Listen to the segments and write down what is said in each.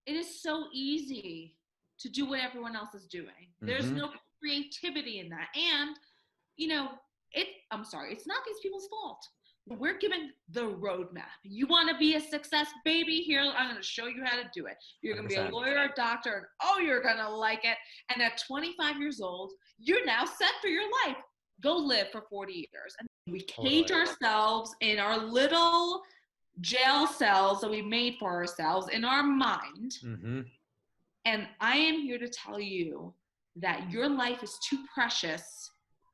it is so easy to do what everyone else is doing. There's no creativity in that. And, I'm sorry, it's not these people's fault. We're given the roadmap. You want to be a success, baby? Here, I'm going to show you how to do it. You're going to be a lawyer, a doctor, and you're going to like it. And at 25 years old, you're now set for your life. Go live for 40 years. And we cage ourselves in our little jail cells that we made for ourselves in our mind. And I am here to tell you that your life is too precious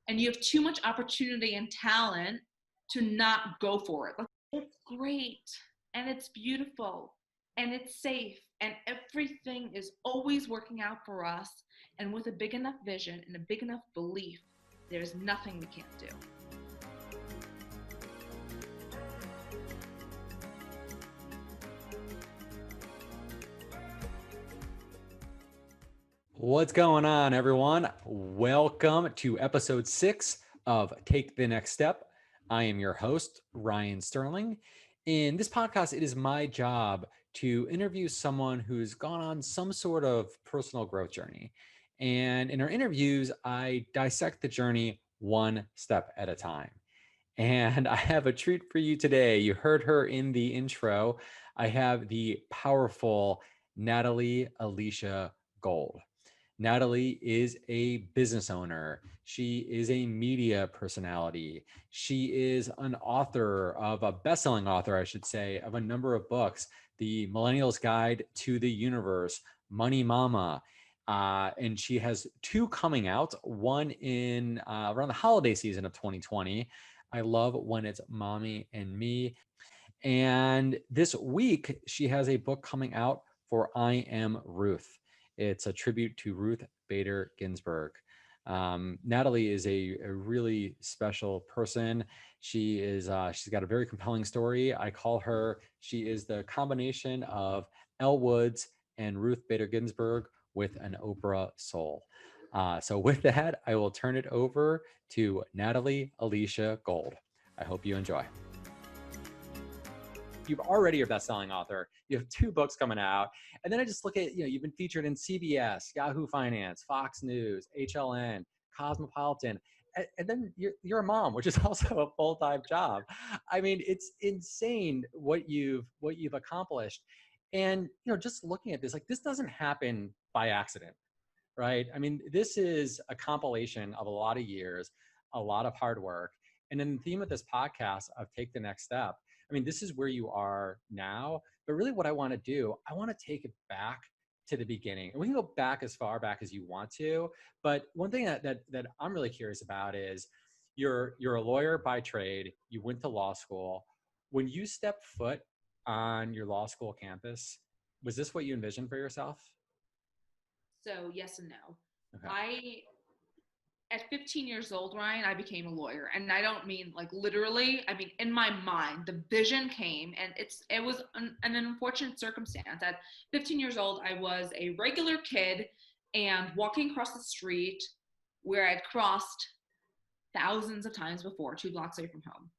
and you have too much opportunity and talent to not go for it. It's great and it's beautiful and it's safe and everything is always working out for us. And with a big enough vision and a big enough belief, there's nothing we can't do. What's going on, everyone? Welcome to episode 6 of Take the Next Step. I am your host, Ryan Sterling. In this podcast, it is my job to interview someone who's gone on some sort of personal growth journey. And in our interviews, I dissect the journey one step at a time. And I have a treat for you today. You heard her in the intro. I have the powerful Natalie Elisha Gold. Natalie is a business owner. She is a media personality. She is an author of a best-selling author, I should say, of a number of books, The Millennials Guide to the Universe, Momma. And she has 2 coming out, one in around the holiday season of 2020. I love when it's Mommy and Me. And this week, she has a book coming out for I Am Ruth. It's a tribute to Ruth Bader Ginsburg. Natalie is a really special person. She's got a very compelling story. I call her, she is the combination of Elle Woods and Ruth Bader Ginsburg with an Oprah soul. So with that, I will turn it over to Natalie Elisha Gold. I hope you enjoy. You've already a best-selling author. You have 2 books coming out. And then I just look at, you've been featured in CBS, Yahoo Finance, Fox News, HLN, Cosmopolitan. And then you're a mom, which is also a full-time job. I mean, it's insane what you've accomplished. And, just looking at this, like, this doesn't happen by accident, right? I mean, this is a compilation of a lot of years, a lot of hard work. And then the theme of this podcast of Take the Next Step, I mean, this is where you are now, but really what I want to do, I want to take it back to the beginning. And we can go back as far back as you want to, but one thing that I'm really curious about is you're a lawyer by trade, you went to law school. When you stepped foot on your law school campus, was this what you envisioned for yourself? So yes and no. Okay. At 15 years old, Ryan, I became a lawyer. And I don't mean like literally, I mean, in my mind, the vision came, and it was an unfortunate circumstance. At 15 years old, I was a regular kid and walking across the street where I'd crossed thousands of times before, 2 blocks away from home.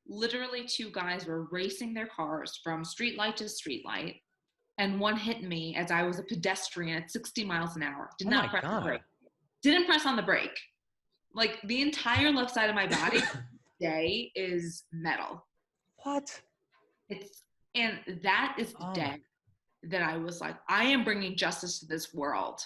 Literally 2 guys were racing their cars from street light to street light. And one hit me as I was a pedestrian at 60 miles an hour. Did not press the brake. Didn't press on the brake. Like, the entire left side of my body today is metal. What? And that is the day that I was like, I am bringing justice to this world.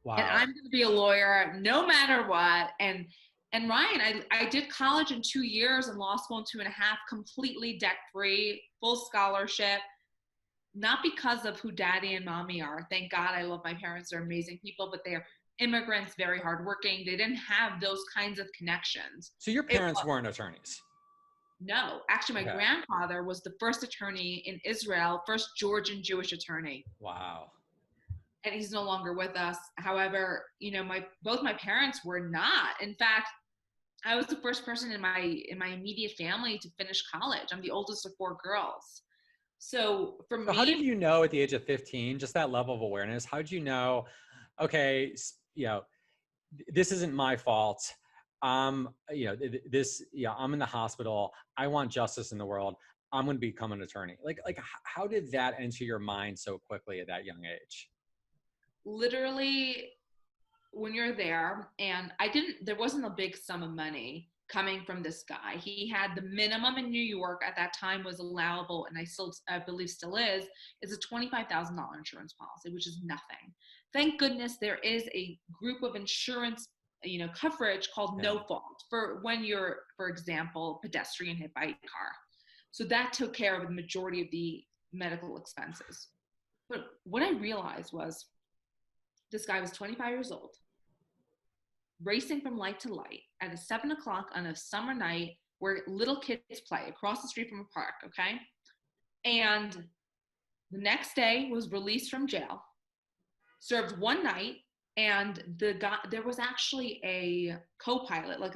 Wow. And I'm going to be a lawyer no matter what. And Ryan, I did college in 2 years and law school in 2.5, completely debt-free, full scholarship. Not because of who daddy and mommy are. Thank God, I love my parents. They're amazing people, but they're immigrants, very hardworking. They didn't have those kinds of connections. So your parents weren't attorneys? No, actually my grandfather was the first attorney in Israel, first Georgian Jewish attorney. Wow. And he's no longer with us. However, both my parents were not. In fact, I was the first person in my immediate family to finish college. I'm the oldest of 4 girls. So for me, how did you know at the age of 15, just that level of awareness, how did you know, okay, this isn't my fault. I'm in the hospital. I want justice in the world. I'm going to become an attorney. How did that enter your mind so quickly at that young age? Literally, when you're there, and there wasn't a big sum of money coming from this guy. He had the minimum in New York at that time was allowable, and I believe still is a $25,000 insurance policy, which is nothing. Thank goodness there is a group of insurance, coverage called no fault for when you're, for example, pedestrian hit by a car. So that took care of the majority of the medical expenses. But what I realized was this guy was 25 years old, racing from light to light at 7 o'clock on a summer night where little kids play across the street from a park, okay? And the next day was released from jail, served one night, and the guy, there was actually a co-pilot, like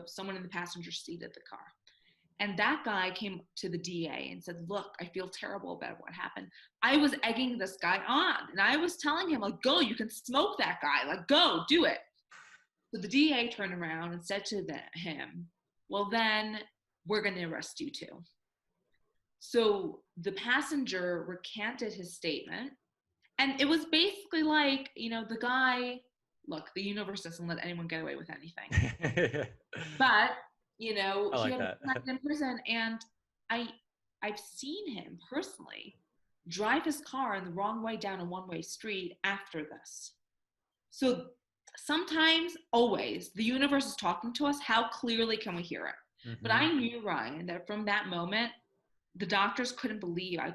someone in the passenger seat of the car. And that guy came to the DA and said, look, I feel terrible about what happened. I was egging this guy on, and I was telling him, like, go, you can smoke that guy, like, go, do it. So the DA turned around and said to him, well, then we're going to arrest you too. So the passenger recanted his statement. And it was basically like, the guy, look, the universe doesn't let anyone get away with anything. But, he had been in prison. And I've seen him personally drive his car in the wrong way down a one-way street after this. So sometimes, always, the universe is talking to us. How clearly can we hear it? Mm-hmm. But I knew, Ryan, that from that moment, the doctors couldn't believe I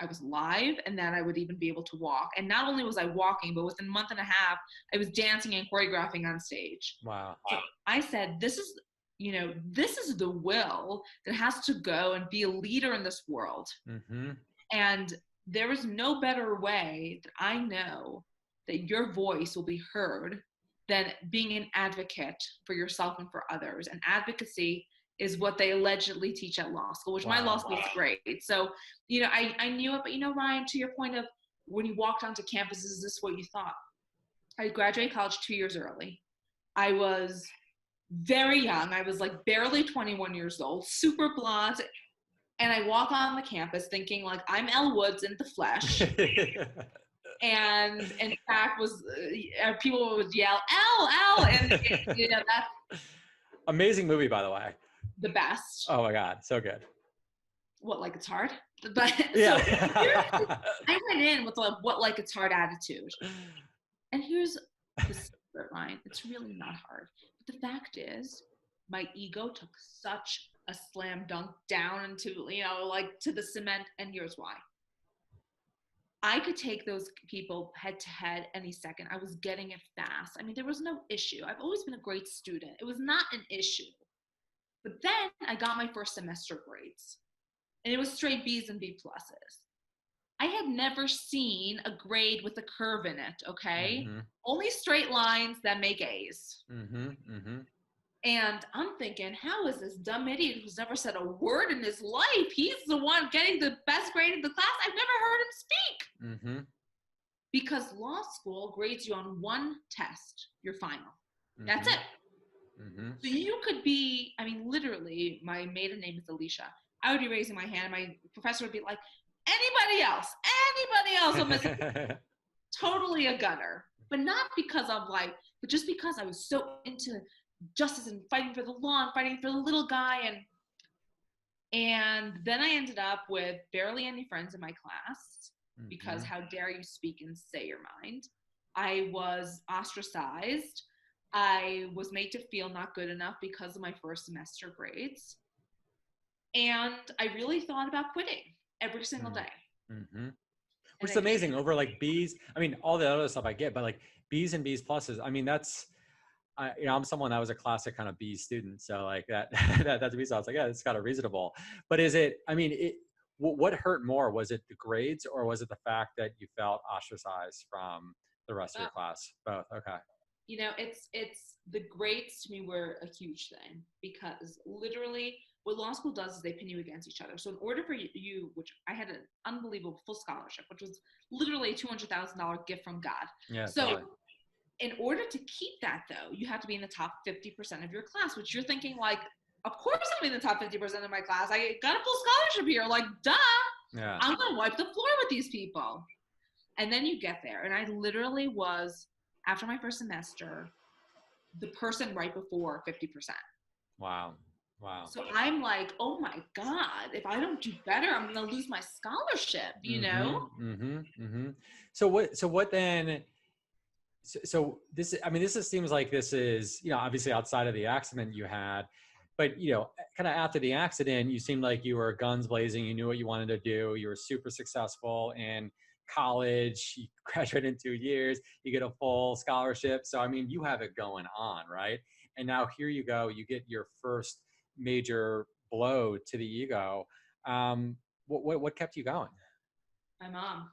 was alive and that I would even be able to walk. And not only was I walking, but within a month and a half, I was dancing and choreographing on stage. Wow. So I said, this is the will that has to go and be a leader in this world. Mm-hmm. And there is no better way that I know that your voice will be heard than being an advocate for yourself and for others. And advocacy is what they allegedly teach at law school, which my law school is great. So, I knew it, but Ryan, to your point of when you walked onto campus, is this what you thought? I graduated college 2 years early. I was very young. I was like barely 21 years old, super blonde. And I walk on the campus thinking like I'm Elle Woods in the flesh. And in fact people would yell, Elle, and that's amazing movie, by the way. The best. Oh my God, so good. What, like it's hard? But yeah. So I went in with a what like it's hard attitude. And here's the secret, Ryan. It's really not hard. But the fact is, my ego took such a slam dunk down into, to the cement, and here's why. I could take those people head to head any second. I was getting it fast. I mean, there was no issue. I've always been a great student. It was not an issue. But then I got my first semester grades, and it was straight B's and B pluses. I had never seen a grade with a curve in it, okay? Mm-hmm. Only straight lines that make A's. Mm-hmm. Mm-hmm. And I'm thinking, how is this dumb idiot who's never said a word in his life? He's the one getting the best grade in the class. I've never heard him speak. Mm-hmm. Because law school grades you on one test, your final. Mm-hmm. That's it. Mm-hmm. So you could be, literally, my maiden name is Elisha. I would be raising my hand. My professor would be like, anybody else will miss it. Totally a gunner. But not because I'm but just because I was so into justice and fighting for the law and fighting for the little guy. And then I ended up with barely any friends in my class because how dare you speak and say your mind. I was ostracized. I was made to feel not good enough because of my first semester grades. And I really thought about quitting every single day. Mm-hmm. Which is amazing over like B's. All the other stuff I get, but like B's and B's pluses. I'm someone that was a classic kind of B student. So like that to me, so I was like, yeah, it's kind of reasonable. But is it, what hurt more? Was it the grades or was it the fact that you felt ostracized from the rest of your class? Both. Okay. It's the grades to me were a huge thing because literally what law school does is they pin you against each other. So in order for you, which I had an unbelievable full scholarship, which was literally a $200,000 gift from God. Yeah. So totally. In order to keep that though, you have to be in the top 50% of your class, which you're thinking like, Of course I'm in the top 50% of my class. I got a full scholarship here. Like, duh. Yeah. I'm going to wipe the floor with these people. And then you get there. And I literally was, after my first semester, the person right before 50%. Wow. Wow. So I'm like, oh my God, if I don't do better, I'm going to lose my scholarship, you know? So what then, so this, I mean, seems like this is, obviously outside of the accident you had, but, kind of after the accident, you seemed like you were guns blazing. You knew what you wanted to do. You were super successful in college. You graduated in 2 years. You get a full scholarship. So, I mean, you have it going on, right? And now here you go. You get your first major blow to the ego. What kept you going? My mom.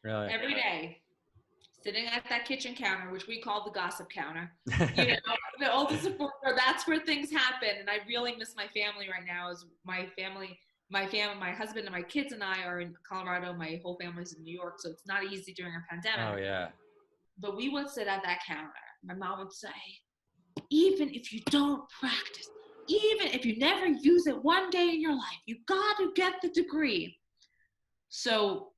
Really? Every day, sitting at that kitchen counter, which we call the gossip counter, the oldest support, that's where things happen. And I really miss my family right now. Is my husband and my kids and I are in Colorado. My whole family's in New York, so it's not easy during a pandemic. Oh yeah. But we would sit at that counter. My mom would say, even if you don't practice, even if you never use it one day in your life, you got to get the degree. So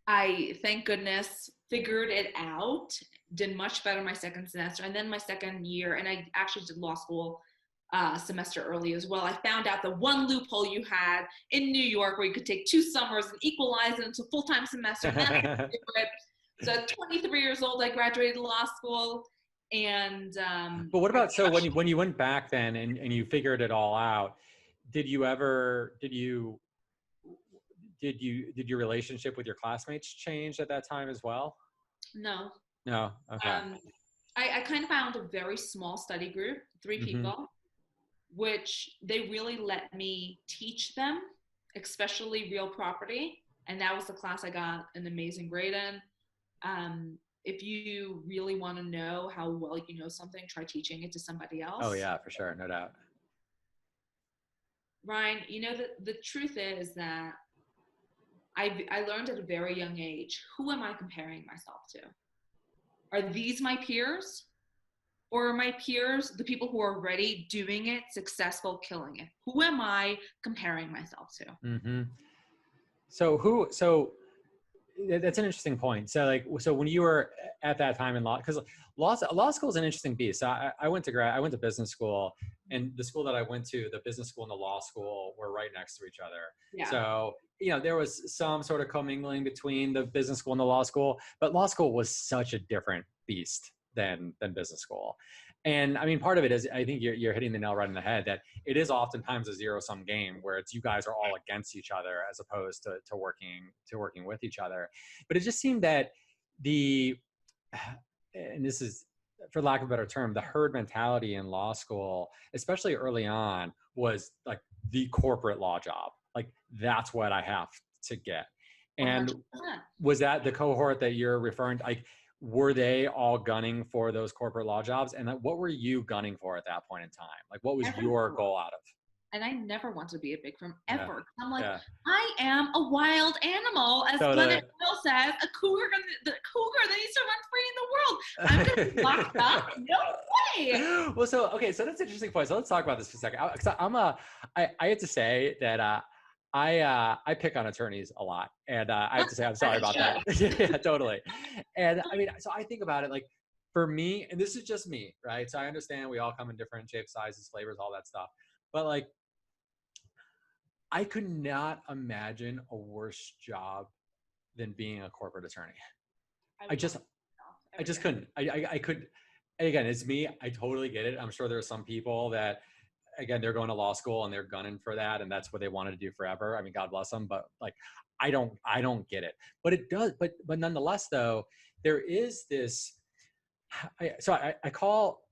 I, thank goodness, figured it out, did much better my second semester. And then my second year, and I actually did law school semester early as well. I found out the one loophole you had in New York where you could take 2 summers and equalize it into a full-time semester. And then I could do it. So at 23 years old, I graduated law school. And but what about, so when you went back then and you figured it all out, did your relationship with your classmates change at that time as well? No. Okay. I kind of found a very small study group, 3 people, which they really let me teach them, especially real property. And that was the class I got an amazing grade in. If you really want to know how well you know something, try teaching it to somebody else. Oh yeah, for sure. No doubt. Ryan, the truth is that I learned at a very young age, who am I comparing myself to? Are these my peers? Or are my peers the people who are already doing it, successful, killing it? Who am I comparing myself to? So that's an interesting point. So when you were at that time in law, because law school is an interesting beast. So I went to business school, and the school that I went to, the business school and the law school were right next to each other. Yeah. So, there was some sort of commingling between the business school and the law school, but law school was such a different beast than business school. And I mean, part of it is, I think you're hitting the nail right in the head, that it is oftentimes a zero-sum game where it's you guys are all against each other as opposed to working with each other. But it just seemed that and this is, for lack of a better term, the herd mentality in law school, especially early on, was like the corporate law job. Like, that's what I have to get. And 100%. Was that the cohort that you're referring to? Like, were they all gunning for those corporate law jobs? And what were you gunning for at that point in time? Like, what was your goal out of? And I never wanted to be a big firm ever. Yeah. I'm like, yeah. I am a wild animal, as Glennon Will says, a cougar that needs to run free in the world. I'm going to be locked up? No way. Well, so that's an interesting point. So let's talk about this for a second. I have to say that I pick on attorneys a lot, and I have to say I'm sorry about that. Yeah, totally. And I mean, so I think about it like, for me, and this is just me, right? So I understand we all come in different shapes, sizes, flavors, all that stuff. But like, I could not imagine a worse job than being a corporate attorney. I just couldn't. I could. And again, it's me. I totally get it. I'm sure there are some people that, again, they're going to law school and they're gunning for that, and that's what they wanted to do forever. I mean, God bless them. But like, I don't get it. But it does. But nonetheless, though, there is this. I call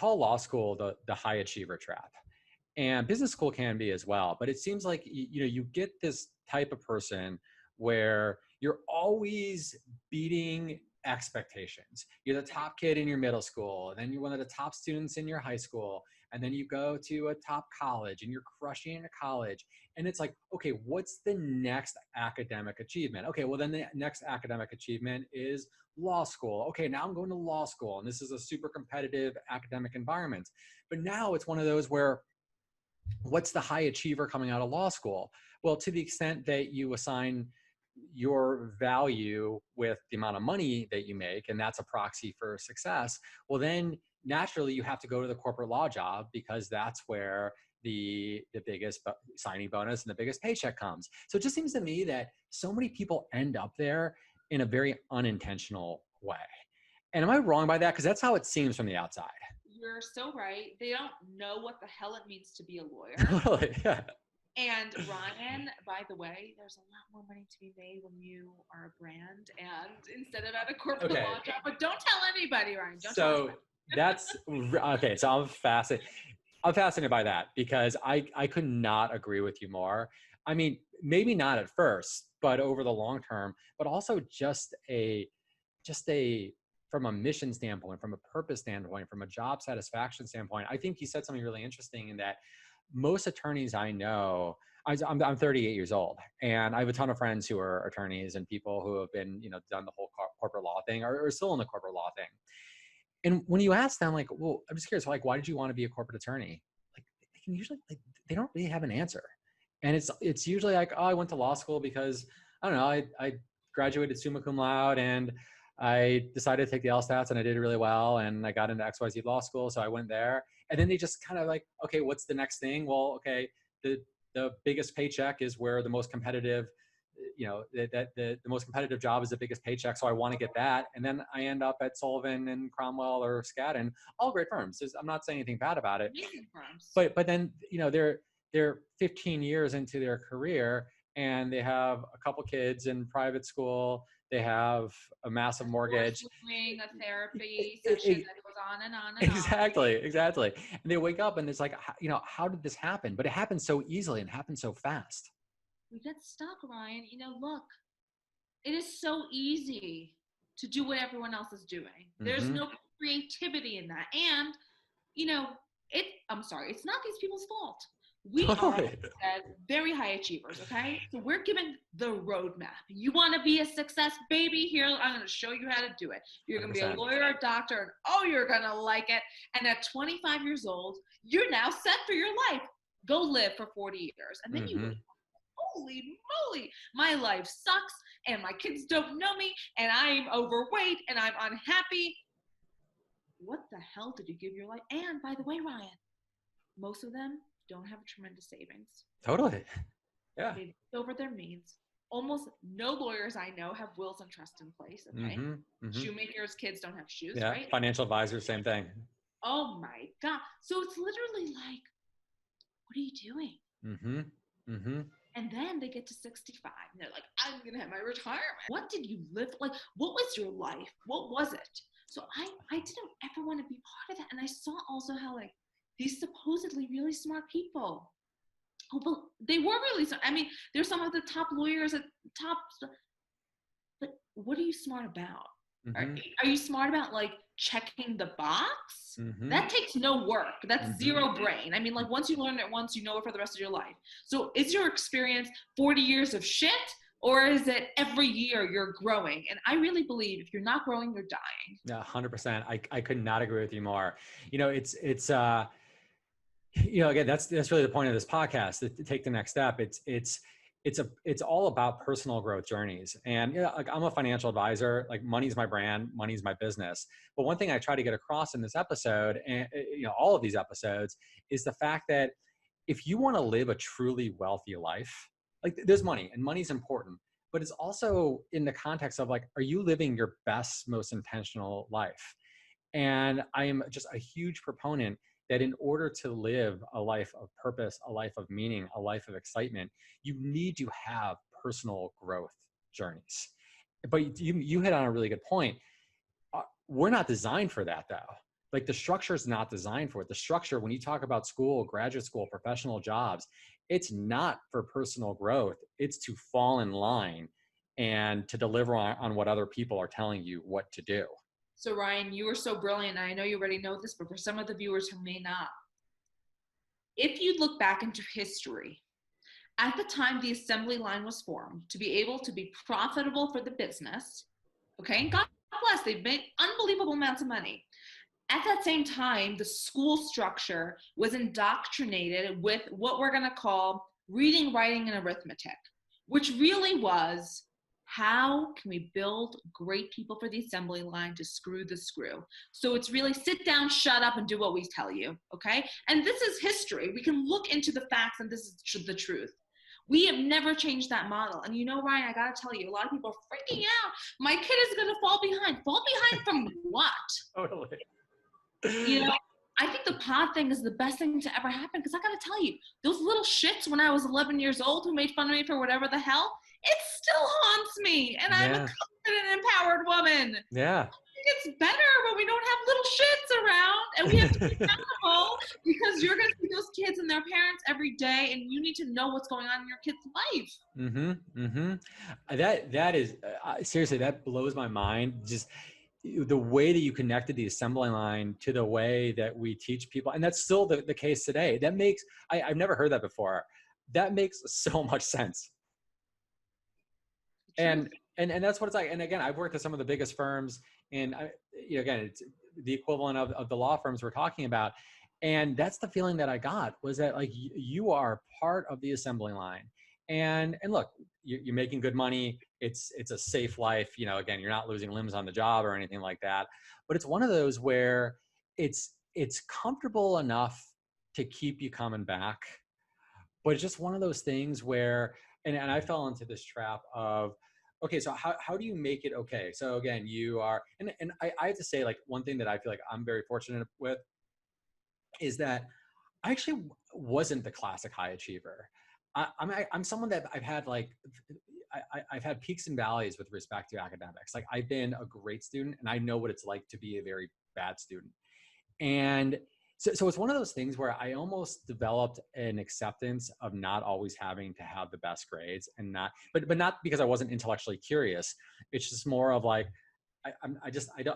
law school the high achiever trap. And business school can be as well, but it seems like you get this type of person where you're always beating expectations. You're the top kid in your middle school, and then you're one of the top students in your high school, and then you go to a top college and you're crushing it at college. And it's like, okay, what's the next academic achievement? Okay, well then the next academic achievement is law school. Okay, now I'm going to law school, and this is a super competitive academic environment. But now it's one of those where what's the high achiever coming out of law school? Well, to the extent that you assign your value with the amount of money that you make, and that's a proxy for success, well, then naturally you have to go to the corporate law job because that's where the biggest signing bonus and the biggest paycheck comes. So it just seems to me that so many people end up there in a very unintentional way. And am I wrong by that? Because that's how it seems from the outside. You're so right. They don't know what the hell it means to be a lawyer. Totally, yeah. And Ryan, by the way, there's a lot more money to be made when you are a brand and instead of at a corporate law job. But don't tell anybody, Ryan. Don't tell anybody. That's okay. So I'm fascinated by that because I could not agree with you more. I mean, maybe not at first, but over the long term, but also just from a mission standpoint, from a purpose standpoint, from a job satisfaction standpoint. I think you said something really interesting in that most attorneys I know, I'm 38 years old, and I have a ton of friends who are attorneys and people who have been, done the whole corporate law thing or are still in the corporate law thing. And when you ask them, like, well, I'm just curious, like, why did you want to be a corporate attorney? Like, they can usually, they don't really have an answer. And it's usually like, oh, I went to law school because, I don't know, I graduated summa cum laude and I decided to take the LSATs and I did really well and I got into XYZ law school. So I went there. And then they just kind of like, okay, what's the next thing? Well, okay, the biggest paycheck is where the most competitive, the most competitive job is the biggest paycheck. So I want to get that. And then I end up at Sullivan and Cromwell or Skadden, all great firms. I'm not saying anything bad about it. But then, they're 15 years into their career and they have a couple kids in private school. They have a massive mortgage. A therapy session that goes on and on and Exactly. And they wake up and it's like, how did this happen? But it happened so easily and happened so fast. We get stuck, Ryan. Look, it is so easy to do what everyone else is doing. There's no creativity in that. And, I'm sorry, it's not these people's fault. We are very high achievers, okay? So we're given the roadmap. You want to be a success, baby? Here, I'm going to show you how to do it. You're going to be a lawyer, a doctor, and you're going to like it. And at 25 years old, you're now set for your life. Go live for 40 years. And then you go, holy moly, my life sucks, and my kids don't know me, and I'm overweight, and I'm unhappy. What the hell did you give your life? And by the way, Ryan, most of them don't have tremendous savings. Totally. Yeah. They live over their means. Almost no lawyers I know have wills and trusts in place. Okay. Shoemakers' kids don't have shoes, right? Financial advisors, same thing. Oh my God. So it's literally like, what are you doing? And then they get to 65 and they're like, I'm going to have my retirement. What did you live? Like, what was your life? What was it? So I didn't ever want to be part of that. And I saw also how these supposedly really smart people, they were really smart. I mean, they're some of the top lawyers at top, but what are you smart about? Are you smart about checking the box? That takes no work. That's zero brain. I mean, once you learn it once, you know it for the rest of your life. So is your experience 40 years of shit, or is it every year you're growing? And I really believe if you're not growing, you're dying. Yeah, 100%. I could not agree with you more. It's again, that's really the point of this podcast, to take the next step. It's all about personal growth journeys. And I'm a financial advisor. Money's my brand, money's my business. But one thing I try to get across in this episode, and all of these episodes, is the fact that if you want to live a truly wealthy life, there's money, and money's important, but it's also in the context of are you living your best, most intentional life? And I am just a huge proponent that in order to live a life of purpose, a life of meaning, a life of excitement, you need to have personal growth journeys. But you hit on a really good point. We're not designed for that, though. The structure is not designed for it. The structure, when you talk about school, graduate school, professional jobs, it's not for personal growth. It's to fall in line and to deliver on what other people are telling you what to do. So Ryan, you are so brilliant. I know you already know this, but for some of the viewers who may not, if you look back into history, at the time the assembly line was formed to be able to be profitable for the business, okay, and God bless, they've made unbelievable amounts of money. At that same time, the school structure was indoctrinated with what we're going to call reading, writing, and arithmetic, which really was, how can we build great people for the assembly line to screw the screw? So it's really sit down, shut up, and do what we tell you, okay? And this is history. We can look into the facts, and this is the truth. We have never changed that model. And you know, Ryan, I gotta tell you, a lot of people are freaking out. My kid is gonna fall behind. Fall behind from what? Totally. You know, I think the pod thing is the best thing to ever happen, because I gotta tell you, those little shits when I was 11 years old who made fun of me for whatever the hell, it still haunts me. And I'm a confident, empowered woman. Yeah. It's better when we don't have little shits around and we have to be accountable, because you're going to see those kids and their parents every day, and you need to know what's going on in your kid's life. That is seriously, that blows my mind. Just the way that you connected the assembly line to the way that we teach people. And that's still the case today. That makes, I've never heard that before. That makes so much sense. And that's what it's like. And again, I've worked at some of the biggest firms, and again, it's the equivalent of the law firms we're talking about. And that's the feeling that I got, was that like, you are part of the assembly line. And look, you're making good money. It's a safe life. Again, you're not losing limbs on the job or anything like that. But it's one of those where it's comfortable enough to keep you coming back. But it's just one of those things where, and I fell into this trap of, okay, so how do you make it okay? So again, you are, and I have to say, like, one thing that I feel like I'm very fortunate with is that I actually wasn't the classic high achiever. I'm someone that I've had like, I've had peaks and valleys with respect to academics. Like, I've been a great student, and I know what it's like to be a very bad student. And so it's one of those things where I almost developed an acceptance of not always having to have the best grades, and but not because I wasn't intellectually curious. It's just more of like, I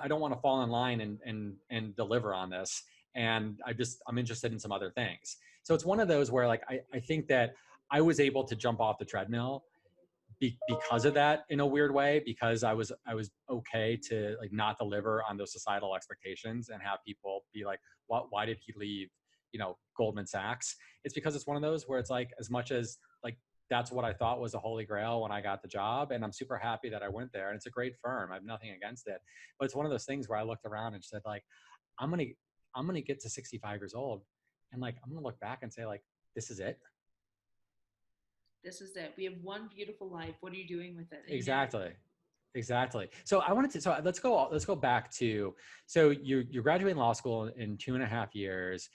don't want to fall in line and deliver on this. And I'm interested in some other things. So it's one of those where, like, I think that I was able to jump off the treadmill because of that, in a weird way, because I was okay to like not deliver on those societal expectations and have people be like, why did he leave, Goldman Sachs? It's because it's one of those where it's like, as much as like, that's what I thought was a holy grail when I got the job, and I'm super happy that I went there, and it's a great firm. I have nothing against it, but it's one of those things where I looked around and said, like, I'm going to get to 65 years old, and like, I'm going to look back and say, like, this is it. This is it. We have one beautiful life. What are you doing with it? Exactly. So let's go back to, so you're graduating law school in 2.5 years.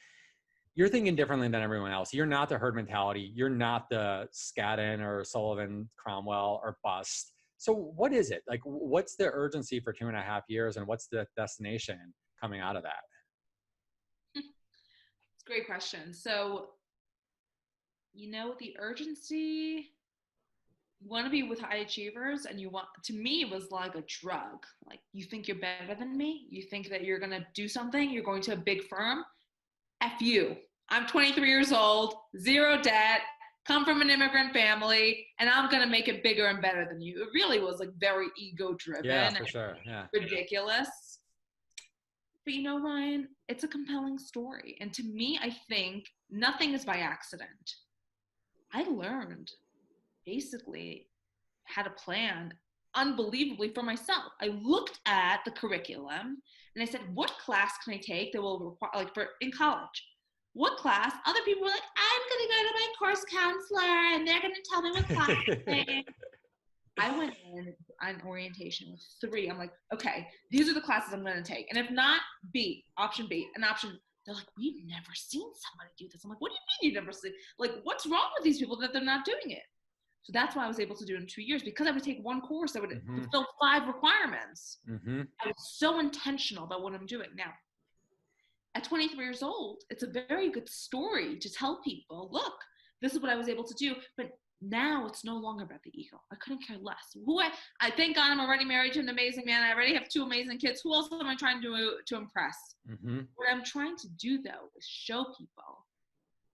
You're thinking differently than everyone else. You're not the herd mentality. You're not the Skadden or Sullivan, Cromwell, or bust. So what is it? Like, what's the urgency for 2.5 years, and what's the destination coming out of that? It's a great question. So, the urgency, you want to be with high achievers, and to me, it was like a drug. Like, you think you're better than me? You think that you're going to do something? You're going to a big firm? F you. I'm 23 years old, zero debt, come from an immigrant family, and I'm going to make it bigger and better than you. It really was like very ego driven. Yeah, for sure. Yeah. Ridiculous. But Ryan, it's a compelling story. And to me, I think nothing is by accident. I learned basically how to plan unbelievably for myself. I looked at the curriculum and I said, what class can I take that will require, like, in college? What class? Other people were like, I'm going to go to my course counselor and they're going to tell me what class to take. I went in on orientation with 3. I'm like, okay, these are the classes I'm going to take. And if not, option B, an option. They're like, we've never seen somebody do this. I'm like, what do you mean you've never seen? Like, what's wrong with these people that they're not doing it? So that's why I was able to do it in 2 years, because I would take one course that would fulfill 5 requirements. I was so intentional about what I'm doing. Now, at 23 years old, it's a very good story to tell people, look, this is what I was able to do. But now it's no longer about the ego. I couldn't care less. I thank God I'm already married to an amazing man. I already have 2 amazing kids. Who else am I trying to impress? What I'm trying to do, though, is show people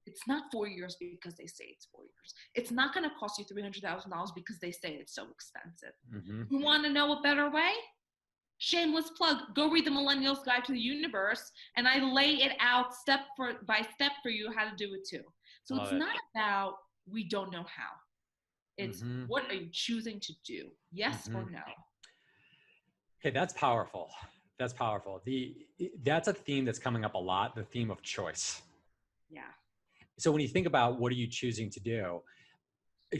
it's not 4 years because they say it's 4 years. It's not going to cost you $300,000 because they say it's so expensive. You want to know a better way? Shameless plug, go read the Millennials Guide to the Universe, and I lay it out step by step for you how to do it too. So it's not about we don't know how. It's what are you choosing to do? Yes or no? Okay, that's powerful. That's powerful. That's a theme that's coming up a lot, the theme of choice. Yeah. So when you think about what are you choosing to do,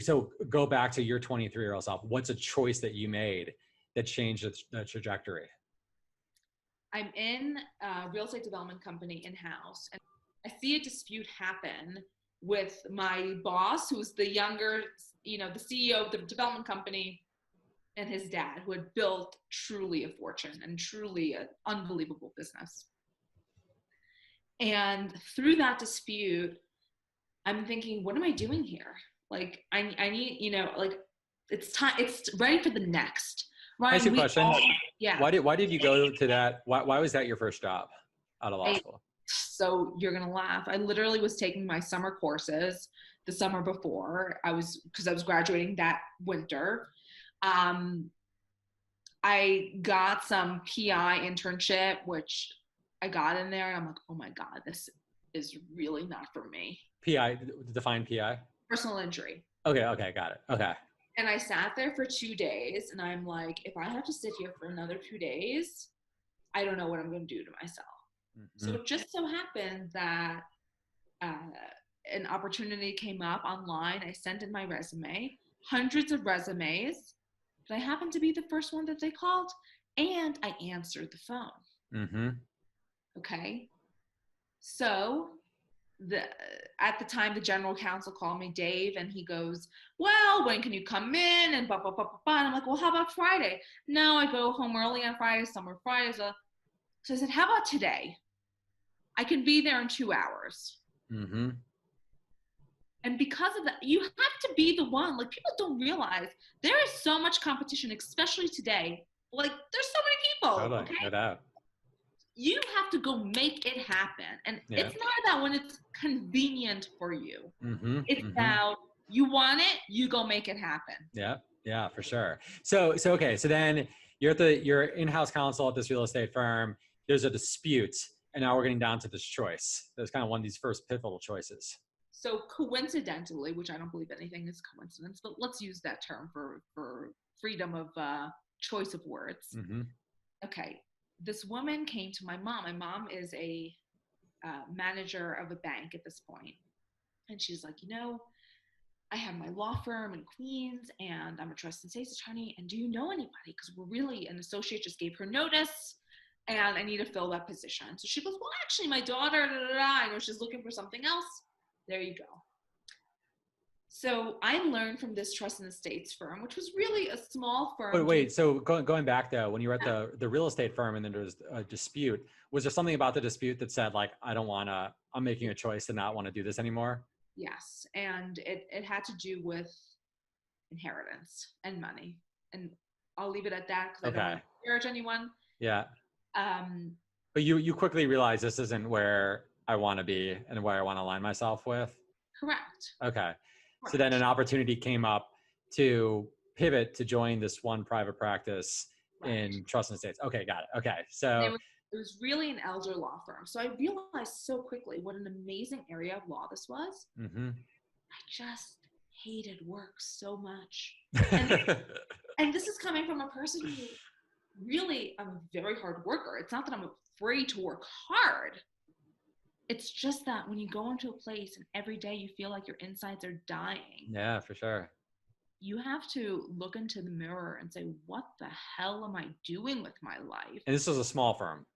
so go back to your 23-year-old self. What's a choice that you made that changed the trajectory? I'm in a real estate development company in-house, and I see a dispute happen with my boss, who's the younger, the CEO of the development company, and his dad, who had built truly a fortune and truly an unbelievable business. And through that dispute, I'm thinking, what am I doing here? Like, I need, it's time, it's ready for the next. Ryan, I ask you a question. Yeah. Why did you go to that? Why was that your first job out of law school? So you're going to laugh. I literally was taking my summer courses the summer before because I was graduating that winter. I got some PI internship, which I got in there, and I'm like, oh my God, this is really not for me. PI, define PI? Personal injury. Okay, got it. Okay. And I sat there for 2 days, and I'm like, if I have to sit here for another 2 days, I don't know what I'm going to do to myself. So it just so happened that an opportunity came up online. I sent in my resume, hundreds of resumes, but I happened to be the first one that they called, and I answered the phone. Okay. So at the time, the general counsel called me, Dave, and he goes, well, when can you come in? And blah, blah, blah, blah, blah. And I'm like, well, how about Friday? No, I go home early on Friday, summer Fridays. So I said, how about today? I can be there in 2 hours. And because of that, you have to be the one. Like, people don't realize there is so much competition, especially today. Like, there's so many people. Totally, okay? no doubt. You have to go make it happen. And it's not about when it's convenient for you. It's about you want it, you go make it happen. Yeah, for sure. So okay. So then you're in-house counsel at this real estate firm. There's a dispute, and now we're getting down to this choice. That's kind of one of these first pivotal choices. So coincidentally, which I don't believe anything is coincidence, but let's use that term for freedom of choice of words. Okay. This woman came to my mom. My mom is a manager of a bank at this point. And she's like, I have my law firm in Queens, and I'm a trust and safety attorney. And do you know anybody? Because an associate just gave her notice, and I need to fill that position. So she goes, well, actually, my daughter, I know she's looking for something else. There you go. So I learned from this trust and estates firm, which was really a small firm. But wait, so going back though, when you were at the real estate firm and then there was a dispute, was there something about the dispute that said like, I'm making a choice to not want to do this anymore? Yes. And it had to do with inheritance and money. And I'll leave it at that because I don't want to disparage anyone. Yeah. But you quickly realize this isn't where I want to be and where I want to align myself with? Correct. Okay. So then an opportunity came up to pivot to join this one private practice in trust and estates. Okay, got it. Okay, so it was really an elder law firm. So I realized so quickly what an amazing area of law this was. I just hated work so much. And this is coming from a person who really, I'm a very hard worker. It's not that I'm afraid to work hard. It's just that when you go into a place and every day you feel like your insides are dying. Yeah, for sure. You have to look into the mirror and say, what the hell am I doing with my life? And this was a small firm.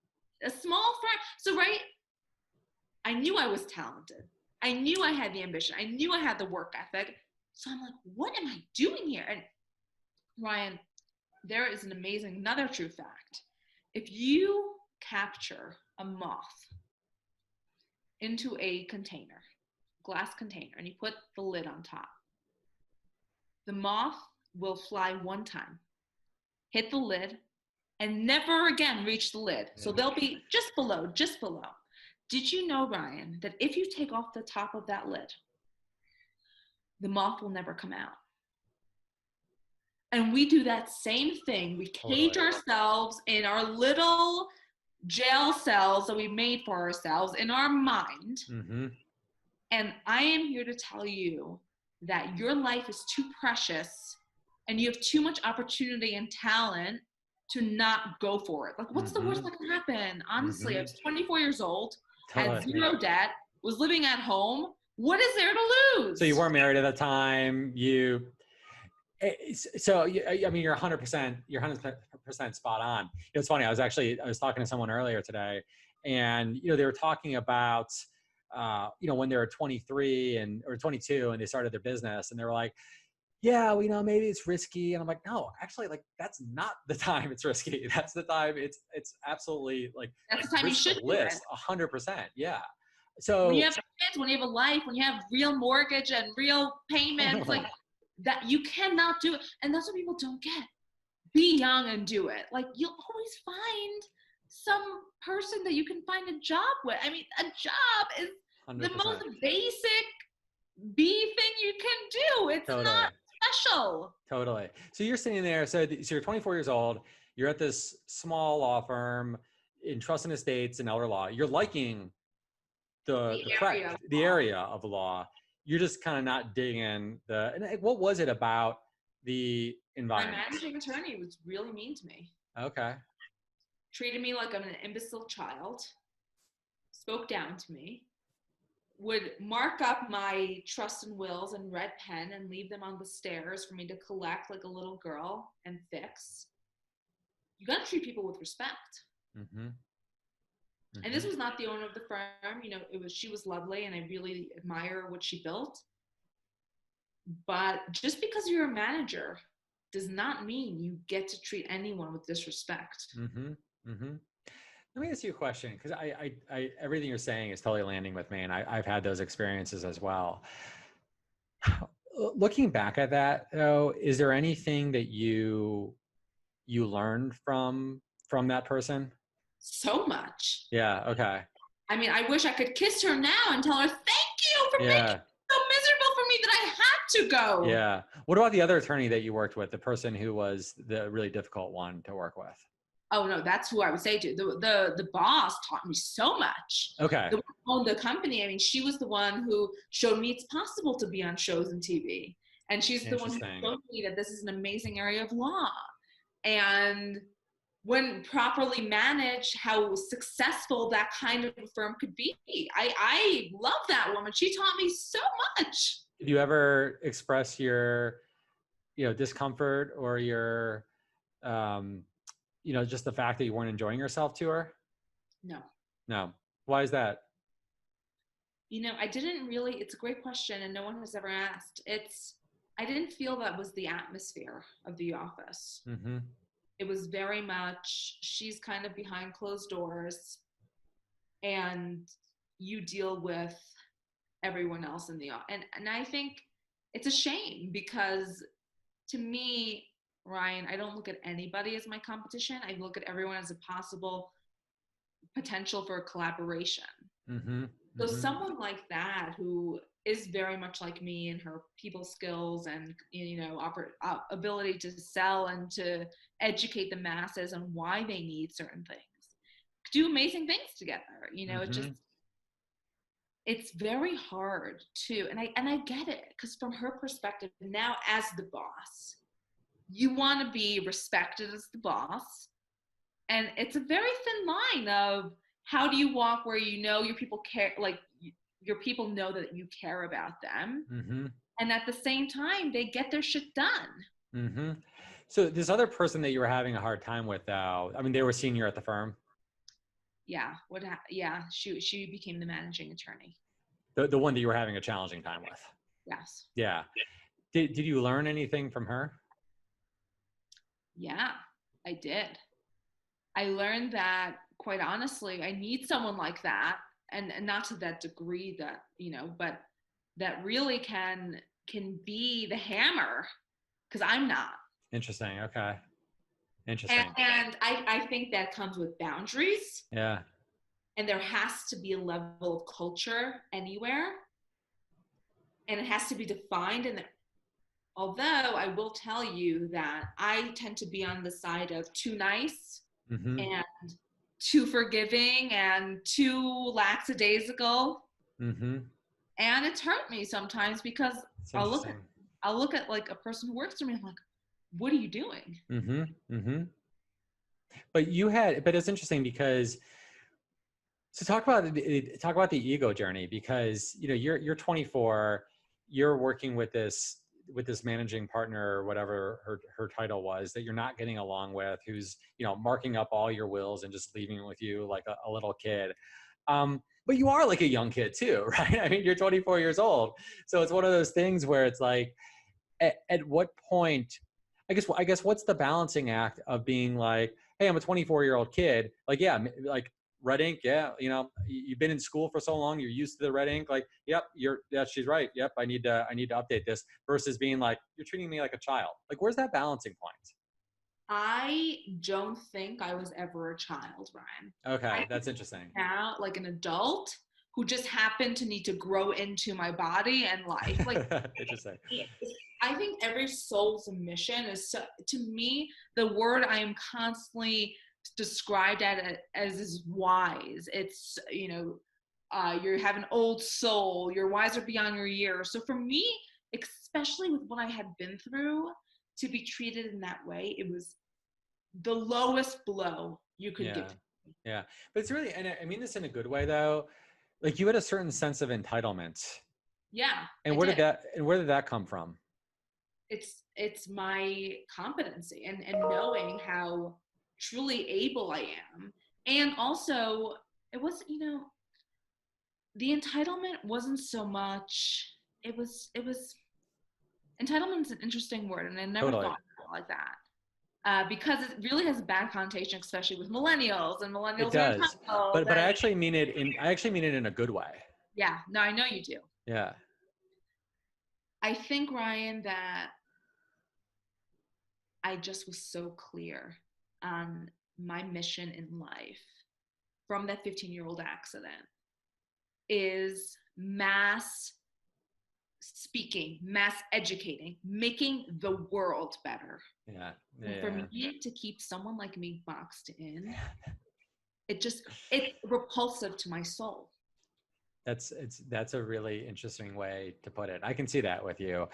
A small firm. So, I knew I was talented. I knew I had the ambition. I knew I had the work ethic. So I'm like, what am I doing here? And Ryan, there is another true fact. If you capture a moth into a container, glass container, and you put the lid on top, the moth will fly one time, hit the lid, and never again reach the lid. So they'll be just below. Did you know, Ryan, that if you take off the top of that lid, the moth will never come out? And we do that same thing. We cage ourselves in our little jail cells that we made for ourselves in our mind. Mm-hmm. And I am here to tell you that your life is too precious and you have too much opportunity and talent to not go for it. Like, what's the worst that can happen? Honestly, I was 24 years old, had zero debt, was living at home. What is there to lose? So you weren't married at the time. I mean, you're 100% spot on. It's funny. I was talking to someone earlier today, and they were talking about when they were 23 or 22 and they started their business, and they were like, yeah, well, maybe it's risky. And I'm like, no, actually, like, that's not the time it's risky. That's the time it's absolutely like, that's the time you should do it. 100%. Yeah. So when you have kids, when you have a life, when you have real mortgage and real payments, like that, you cannot do it. And that's what people don't get. Be young and do it. Like, you'll always find some person that you can find a job with. I mean, a job is 100%. The most basic B thing you can do. It's not special. Totally. So you're sitting there. So you're 24 years old. You're at this small law firm in trust and estates and elder law. You're liking the area of law. You're just kind of not digging what was it about the environment? My managing attorney was really mean to me. Okay. Treated me like I'm an imbecile child. Spoke down to me. Would mark up my trust and wills in red pen and leave them on the stairs for me to collect like a little girl and fix. You got to treat people with respect. Mm-hmm. And this was not the owner of the firm. She was lovely and I really admire what she built. But just because you're a manager does not mean you get to treat anyone with disrespect. Mm-hmm. Mm-hmm. Let me ask you a question, because I everything you're saying is totally landing with me, and I've had those experiences as well. Looking back at that, though, is there anything that you learned from that person? So much. Yeah. Okay. I mean, I wish I could kiss her now and tell her, thank you for making it so miserable for me that I had to go. Yeah. What about the other attorney that you worked with, the person who was the really difficult one to work with? Oh no, that's who I would say to. The boss taught me so much. Okay. The one who owned the company. I mean, she was the one who showed me it's possible to be on shows and TV. And she's the one who showed me that this is an amazing area of law. And when properly managed, how successful that kind of a firm could be. I love that woman. She taught me so much. Did you ever express your, discomfort or your, just the fact that you weren't enjoying yourself to her? No. Why is that? I didn't really, it's a great question and no one has ever asked. I didn't feel that was the atmosphere of the office. Mm-hmm. It was very much, she's kind of behind closed doors and you deal with everyone else in the office. And I think it's a shame because to me, Ryan, I don't look at anybody as my competition. I look at everyone as a possible potential for collaboration. Mm-hmm. So someone like that who is very much like me in her people skills and ability to sell and to educate the masses on why they need certain things, do amazing things together. It's very hard to, and I get it, because from her perspective now as the boss, you want to be respected as the boss, and it's a very thin line of how do you walk where your people care, like your people know that you care about them, mm-hmm. and at the same time they get their shit done. Mm-hmm. So this other person that you were having a hard time with, though, I mean, they were senior at the firm. Yeah. She became the managing attorney. The one that you were having a challenging time with. Yes. Yeah. Did you learn anything from her? Yeah, I did. I learned that, quite honestly, I need someone like that, and not to that degree that, but that really can be the hammer, because I'm not. Interesting. Okay. Interesting. And I think that comes with boundaries. Yeah. And there has to be a level of culture anywhere. And it has to be defined. And Although I will tell you that I tend to be on the side of too nice and too forgiving and too lackadaisical. And it's hurt me sometimes because It's I'll look interesting. at like a person who works for me. I'm like, what are you doing? But it's interesting because, so talk about the ego journey, because you're 24, you're working with this managing partner, or whatever her title was, that you're not getting along with, who's marking up all your wills and just leaving it with you like a little kid. But you are like a young kid too, right? I mean, you're 24 years old, so it's one of those things where it's like, at what point, I guess what's the balancing act of being like, hey, I'm a 24-year-old kid, like, yeah, like red ink, yeah, you've been in school for so long, you're used to the red ink, like, yep, she's right, yep, I need to update this, versus being like, you're treating me like a child. Like, where's that balancing point? I don't think I was ever a child, Ryan. Okay, that's interesting. Now, like an adult who just happened to need to grow into my body and life. Like, interesting. I think every soul's mission is, to me, the word I am constantly described as is wise. It's, you have an old soul, you're wiser beyond your years. So for me, especially with what I had been through, to be treated in that way, it was the lowest blow you could give to me. Yeah, but it's really, and I mean this in a good way though, like, you had a certain sense of entitlement. Yeah. And where did that come from? It's my competency and knowing how truly able I am. And also it was, the entitlement wasn't so much, it was entitlement is an interesting word, and I never thought of it like that. Because it really has a bad connotation, especially with millennials, and It millennials are does, entitled. but I actually mean it in a good way. Yeah, no, I know you do. Yeah. I think, Ryan, that I just was so clear on my mission in life from that 15-year-old accident is mass speaking, mass educating, making the world better. Yeah. And for me to keep someone like me boxed in, it's repulsive to my soul. That's a really interesting way to put it. I can see that with you.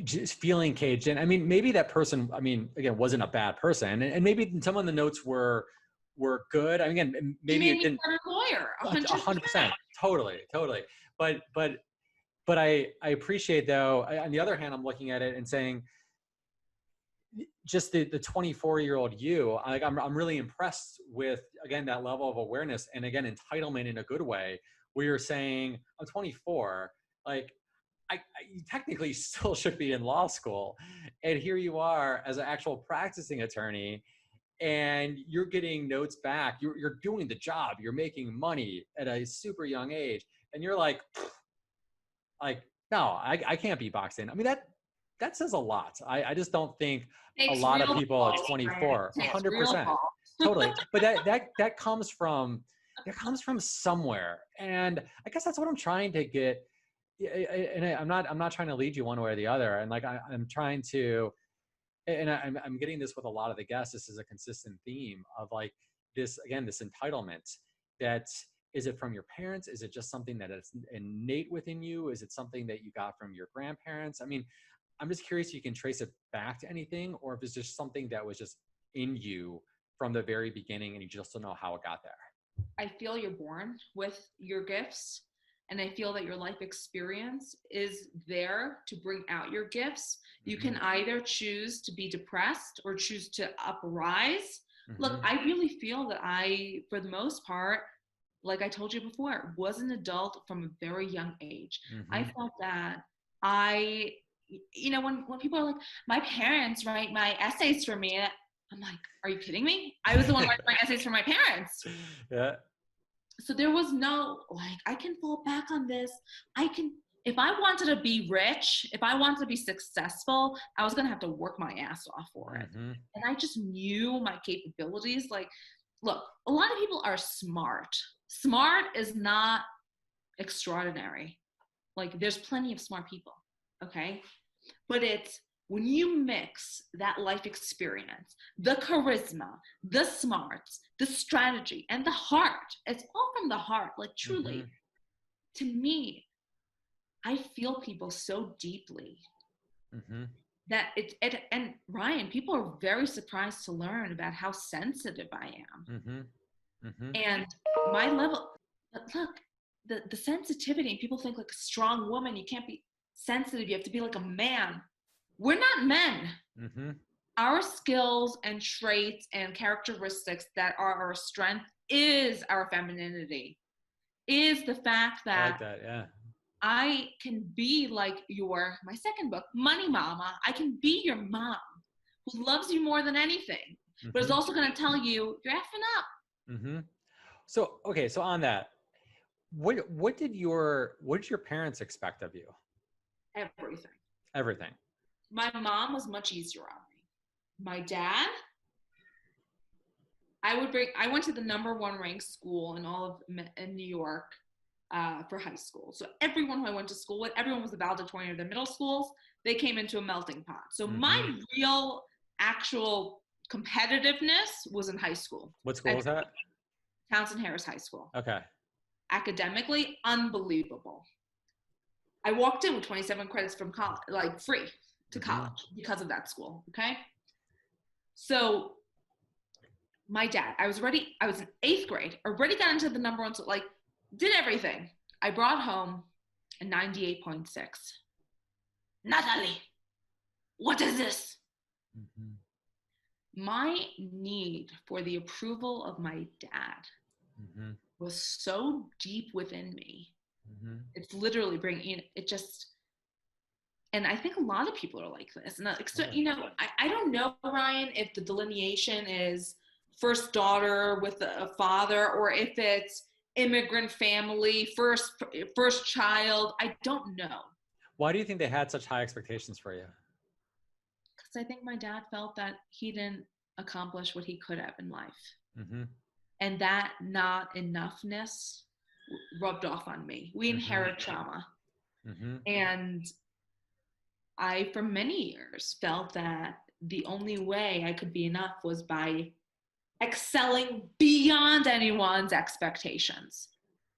Just feeling caged in. I mean, maybe that person, I mean, again, wasn't a bad person, and maybe some of the notes were good. I mean, again, maybe it didn't. A lawyer, 100%, totally. But I appreciate, though. On the other hand, I'm looking at it and saying, just the 24-year-old you, like, I'm really impressed with, again, that level of awareness, and again, entitlement in a good way, where you're saying, I'm 24, like, I technically still should be in law school, and here you are as an actual practicing attorney, and you're getting notes back. You're doing the job. You're making money at a super young age, and you're like, no, I can't be boxed in. I mean, that says a lot. I just don't think a lot of people at 24, 100%, totally. But that comes from somewhere, and I guess that's what I'm trying to get. And I'm not trying to lead you one way or the other. And like, I'm trying to, and I'm getting this with a lot of the guests. This is a consistent theme of like this, again, this entitlement. That, is it from your parents? Is it just something that is innate within you? Is it something that you got from your grandparents? I mean, I'm just curious if you can trace it back to anything, or if it's just something that was just in you from the very beginning and you just don't know how it got there. I feel you're born with your gifts, and I feel that your life experience is there to bring out your gifts. You can either choose to be depressed or choose to uprise. Look, I really feel that I, for the most part, like I told you before, was an adult from a very young age. I felt that when people are like, my parents write my essays for me, I'm like, are you kidding me? I was the one writing my essays for my parents. Yeah. So there was no, like, I can fall back on this. If I wanted to be rich, if I wanted to be successful, I was going to have to work my ass off for it. And I just knew my capabilities. Like, look, a lot of people are smart. Smart is not extraordinary. Like, there's plenty of smart people. Okay. But it's when you mix that life experience, the charisma, the smarts, the strategy, and the heart, it's all from the heart, like truly. To me, I feel people so deeply that and Ryan, people are very surprised to learn about how sensitive I am. And my level, look, the sensitivity, people think like a strong woman, you can't be sensitive, you have to be like a man. We're not men. Our skills and traits and characteristics that are our strength is our femininity, is the fact that, I like that, yeah. I can be like my second book, Money Mama. I can be your mom who loves you more than anything, but is also going to tell you you're effing up. So, okay. So on that, what did your parents expect of you? Everything. My mom was much easier on me. My dad, I went to the #1 ranked school in all of in New York for high school. So everyone who I went to school with, everyone was the valedictorian of their middle schools. They came into a melting pot. So my real, actual competitiveness was in high school. What school was that? Townsend Harris High School. Okay. Academically, unbelievable. I walked in with 27 credits from college, like free to college because of that school. Okay. So my dad, I was in 8th grade, already got into the #1, so like did everything. I brought home a 98.6. Natalie, what is this? My need for the approval of my dad was so deep within me. It's literally bringing it just, and I think a lot of people are like this. And I don't know, Ryan, if the delineation is first daughter with a father, or if it's immigrant family, first child. I don't know. Why do you think they had such high expectations for you? Because I think my dad felt that he didn't accomplish what he could have in life. And that not enoughness rubbed off on me. We inherit trauma. And I, for many years, felt that the only way I could be enough was by excelling beyond anyone's expectations.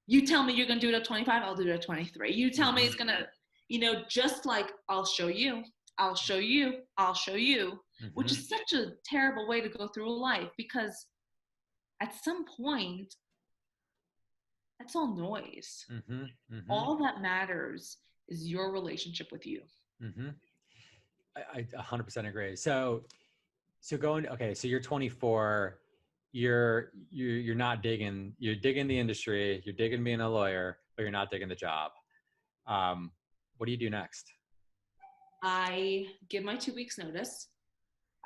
You tell me you're going to do it at 25, I'll do it at 23. You tell me it's going to, just like, I'll show you, which is such a terrible way to go through life, because at some point, that's all noise. All that matters is your relationship with you. I 100% agree. So you're 24, you're not digging the industry, you're digging being a lawyer, but you're not digging the job. What do you do next? I give my 2 weeks notice.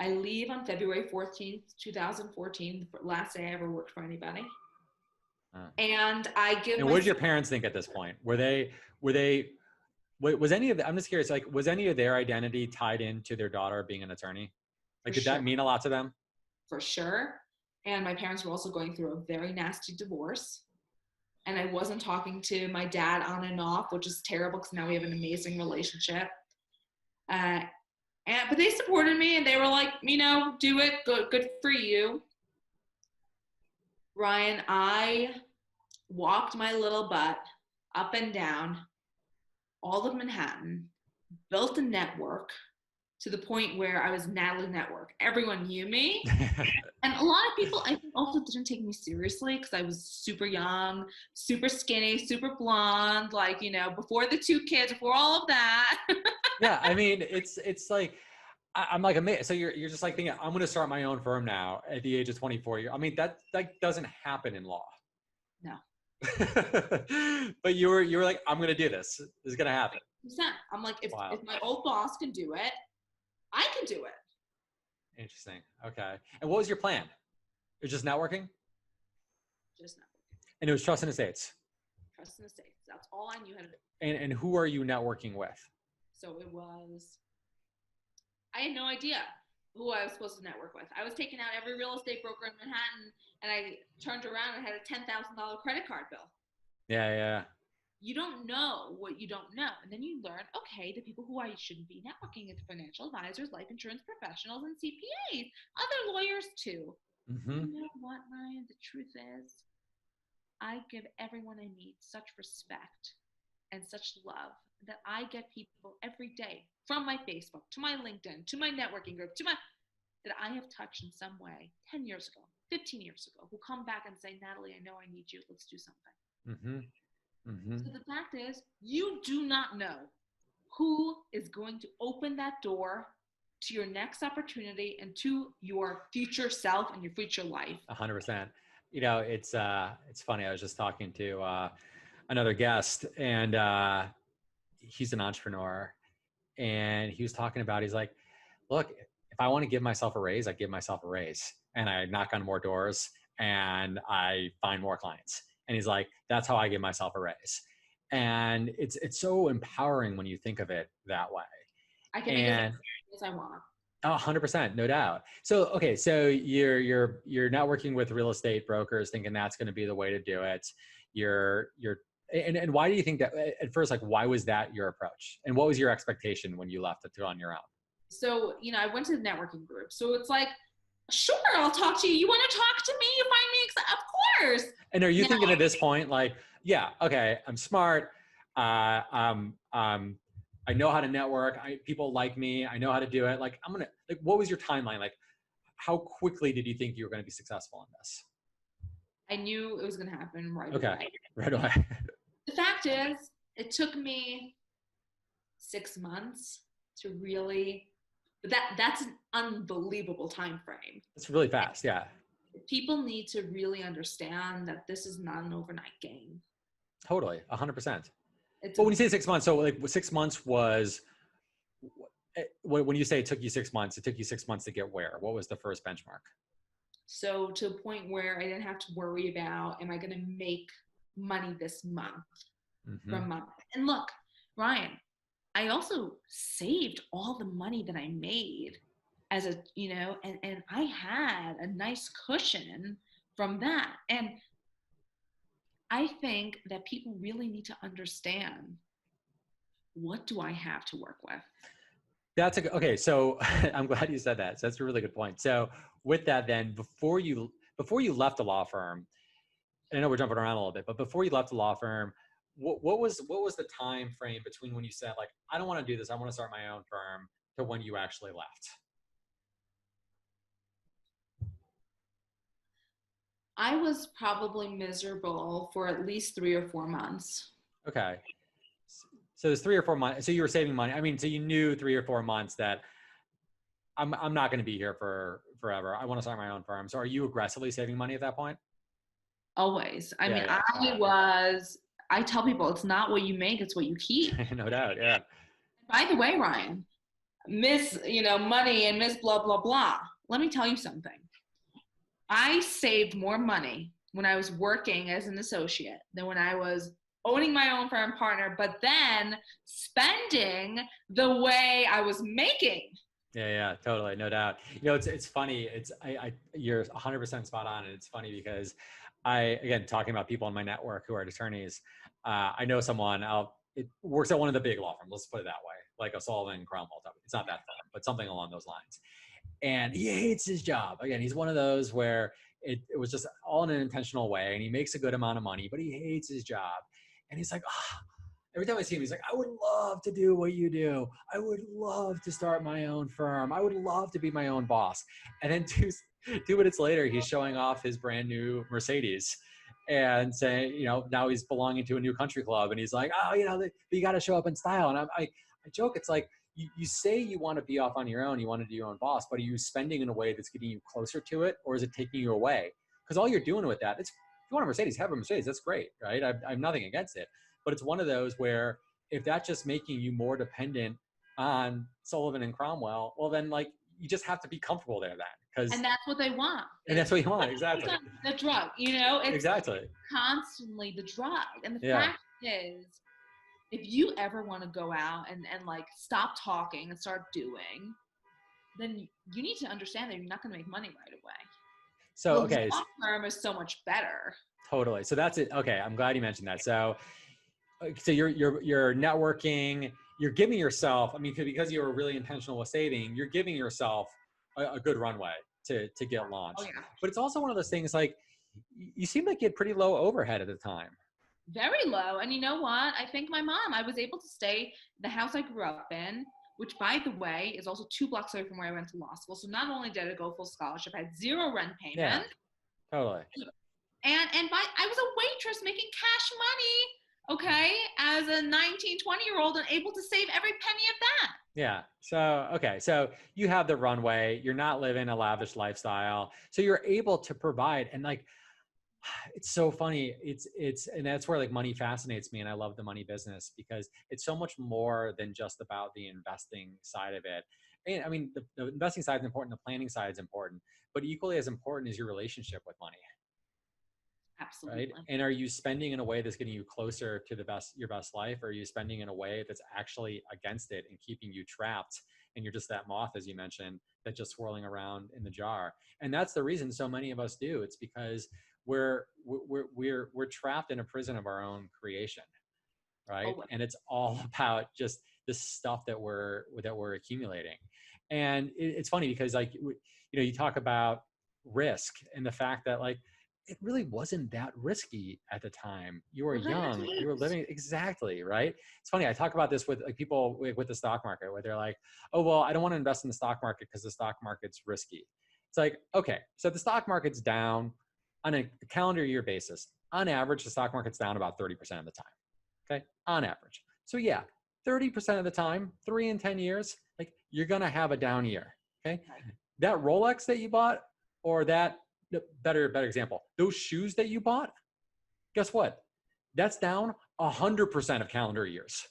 I leave on February 14th, 2014, the last day I ever worked for anybody. And I give. And what did your parents think at this point? Was any of I'm just curious, like, was any of their identity tied into their daughter being an attorney? Like, did that mean a lot to them? For sure. And my parents were also going through a very nasty divorce. And I wasn't talking to my dad on and off, which is terrible because now we have an amazing relationship. But they supported me, and they were like, do it. Good for you. Ryan, I walked my little butt up and down all of Manhattan, built a network to the point where I was Natalie Network. Everyone knew me. And a lot of people, I think, also didn't take me seriously because I was super young, super skinny, super blonde, like, before the 2 kids, before all of that. Yeah, I mean, it's like, I'm like amazed. So you're just like thinking, I'm going to start my own firm now at the age of 24. I mean, that doesn't happen in law. No. But you were like, I'm going to do this. This is going to happen. I'm like, if my old boss can do it, I can do it. Interesting. Okay. And what was your plan? It was just networking? Just networking. And it was trust in estates? Trust in estates. That's all I knew how to do. And who are you networking with? So I had no idea who I was supposed to network with. I was taking out every real estate broker in Manhattan, and I turned around and had a $10,000 credit card bill. Yeah. you don't know what you don't know. And then you learn, okay, the people who I shouldn't be networking with, financial advisors, life insurance professionals, and CPAs, other lawyers too. Mm-hmm. You know what, Ryan? The truth is, I give everyone I meet such respect and such love that I get people every day from my Facebook to my LinkedIn to my networking group that I have touched in some way 10 years ago, 15 years ago, who come back and say, Natalie, I know I need you. Let's do something. Mm-hmm. Mm-hmm. So the fact is, you do not know who is going to open that door to your next opportunity and to your future self and your future life. 100%. You know, it's funny. I was just talking to another guest, and he's an entrepreneur, and he was talking about, he's like, look, if I want to give myself a raise, I give myself a raise, and I knock on more doors and I find more clients. And he's like, that's how I give myself a raise. And it's so empowering when you think of it that way. I can make as I want. 100%, no doubt. So, okay, so you're not working with real estate brokers, thinking that's going to be the way to do it. And why do you think that at first, like, why was that your approach? And what was your expectation when you left it to on your own? So, I went to the networking group. So it's like, sure, I'll talk to you. You want to talk to me? You find me, of course. And are you thinking at this point, like, yeah, okay, I'm smart. I know how to network. People like me. I know how to do it. Like, what was your timeline? Like, how quickly did you think you were going to be successful in this? I knew it was going to happen right away. Right away. The fact is, it took me 6 months to really, but that's an unbelievable time frame. It's really fast. Yeah. People need to really understand that this is not an overnight game. Totally. 100%. But when you say 6 months, so like 6 months was, when you say it took you 6 months, it took you 6 months to get where? What was the first benchmark? So to a point where I didn't have to worry about, am I going to make money this month from month? And look, Ryan, I also saved all the money that I made as a, and I had a nice cushion from that. And I think that people really need to understand, what do I have to work with? Okay. So I'm glad you said that. So that's a really good point. So with that, then before you left the law firm, and I know we're jumping around a little bit, but before you left the law firm, what was the time frame between when you said, like, I don't want to do this, I want to start my own firm, to when you actually left? I was probably miserable for at least 3 or 4 months. Okay. So there's 3 or 4 months. So you were saving money. I mean, so you knew 3 or 4 months that I'm not going to be here for forever. I want to start my own firm. So are you aggressively saving money at that point? Always. I mean, Yeah. I tell people, it's not what you make, it's what you keep. No doubt. Yeah. By the way, Ryan, Miss, money and Miss blah, blah, blah. Let me tell you something. I saved more money when I was working as an associate than when I was owning my own firm partner, but then spending the way I was making. Yeah, totally. No doubt. It's funny. You're 100% spot on. And it's funny because again, talking about people in my network who are attorneys, I know someone, it works at one of the big law firms. Let's put it that way, like a Sullivan Cromwell. It's not that firm, but something along those lines. And he hates his job. Again, he's one of those where it was just all in an intentional way, and he makes a good amount of money, but he hates his job. And he's like, every time I see him, he's like, I would love to do what you do. I would love to start my own firm. I would love to be my own boss. And then 2 minutes later, he's showing off his brand new Mercedes and saying, now he's belonging to a new country club. And he's like, you got to show up in style. And I joke, it's like, you say you want to be off on your own, you want to do your own boss, but are you spending in a way that's getting you closer to it, or is it taking you away? Because all you're doing with that, if you want a Mercedes, have a Mercedes. That's great, right? I have nothing against it. But it's one of those where if that's just making you more dependent on Sullivan and Cromwell, well, then you just have to be comfortable there then. And that's what they want. And that's what you want, exactly. The drug, it's exactly constantly the drug. And the fact is, if you ever want to go out and stop talking and start doing, then you need to understand that you're not going to make money right away. So, the law firm is so much better. Totally. So that's it. Okay. I'm glad you mentioned that. So so you're networking, you're giving yourself, I mean, because you were really intentional with saving, you're giving yourself a good runway to get launched. Oh yeah. But it's also one of those things like you seem like you had pretty low overhead at the time. Very low. And you know what? I think my mom, I was able to stay in the house I grew up in, which by the way is also 2 blocks away from where I went to law school. So not only did I go full scholarship, I had 0 rent payment. Yeah, totally. And I was a waitress making cash money, okay, as a 19, 20-year-old and able to save every penny of that. Yeah. So, okay. So you have the runway, you're not living a lavish lifestyle. So you're able to provide, and like, it's so funny. And that's where like money fascinates me. And I love the money business because it's so much more than just about the investing side of it. And I mean, the investing side is important. The planning side is important, but equally as important is your relationship with money. Absolutely. Right. And are you spending in a way that's getting you closer to your best life? Or are you spending in a way that's actually against it and keeping you trapped? And you're just that moth, as you mentioned, that's just swirling around in the jar. And that's the reason so many of us do. It's because we're trapped in a prison of our own creation. Right. Oh, And it's all about just the stuff that we're accumulating. And it's funny because like, you talk about risk and the fact that like, it really wasn't that risky at the time. You were young, you were living exactly, right? It's funny. I talk about this with like people with the stock market where they're like, oh, well, I don't want to invest in the stock market because the stock market's risky. It's like, okay, so the stock market's down on a calendar year basis. On average, the stock market's down about 30% of the time. Okay, on average. So yeah, 30% of the time, 3 in 10 years, like you're gonna have a down year. Okay, that Rolex that you bought, or that better example, those shoes that you bought, guess what? That's down 100% of calendar years.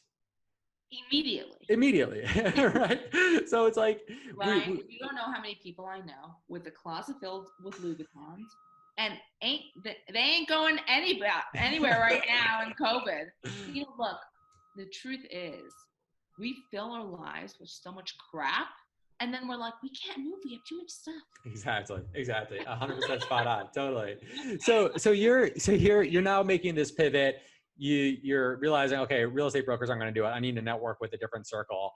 Immediately, right? So it's like, right? You don't know how many people I know with a closet filled with Louis Vuittons, and they ain't going anywhere right now in COVID. Look, the truth is, we fill our lives with so much crap, and then we're like, we can't move. We have too much stuff. Exactly. 100% spot on. Totally. So you're now making this pivot. You're realizing, okay, real estate brokers aren't going to do it. I need to network with a different circle.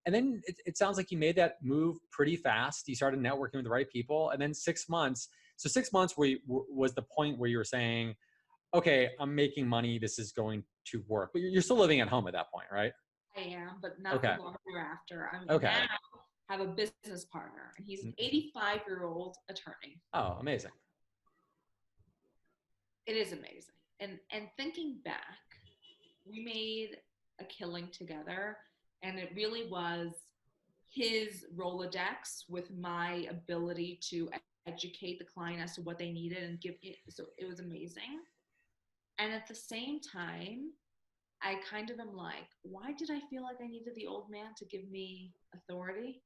And then it sounds like you made that move pretty fast. You started networking with the right people. And then 6 months. So 6 months was the point where you were saying, okay, I'm making money. This is going to work. But you're still living at home at that point, right? I am, but not the long thereafter. I'm now have a business partner, and he's an 85-year-old attorney. Oh, amazing. It is amazing. And thinking back, we made a killing together, and it really was his Rolodex with my ability to educate the client as to what they needed and give it. So it was amazing. And at the same time, I kind of am like, why did I feel like I needed the old man to give me authority?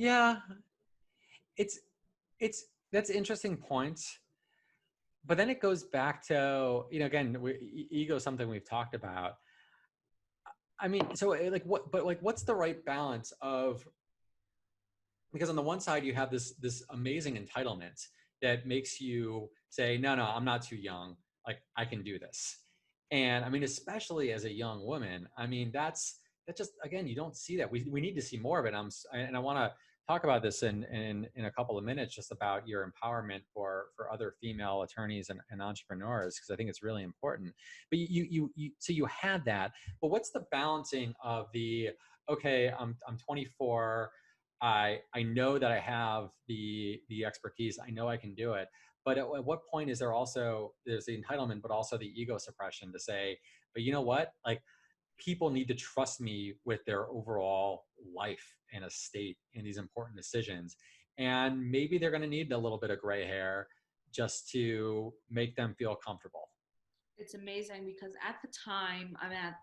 Yeah, that's interesting points. But then it goes back to, again, ego is something we've talked about. I mean, so like what's the right balance of, because on the one side you have this amazing entitlement that makes you say, no, I'm not too young. Like I can do this. And I mean, especially as a young woman, I mean, that's just, again, you don't see that. We need to see more of it. And I want to talk about this in a couple of minutes, just about your empowerment for other female attorneys and entrepreneurs, because I think it's really important. But so you had that, but what's the balancing of the, okay, I'm 24, I know that I have the expertise, I know I can do it. But at what point is there's the entitlement, but also the ego suppression to say, but you know what? Like, people need to trust me with their overall life and estate in these important decisions. And maybe they're going to need a little bit of gray hair just to make them feel comfortable. It's amazing because at the time I'm at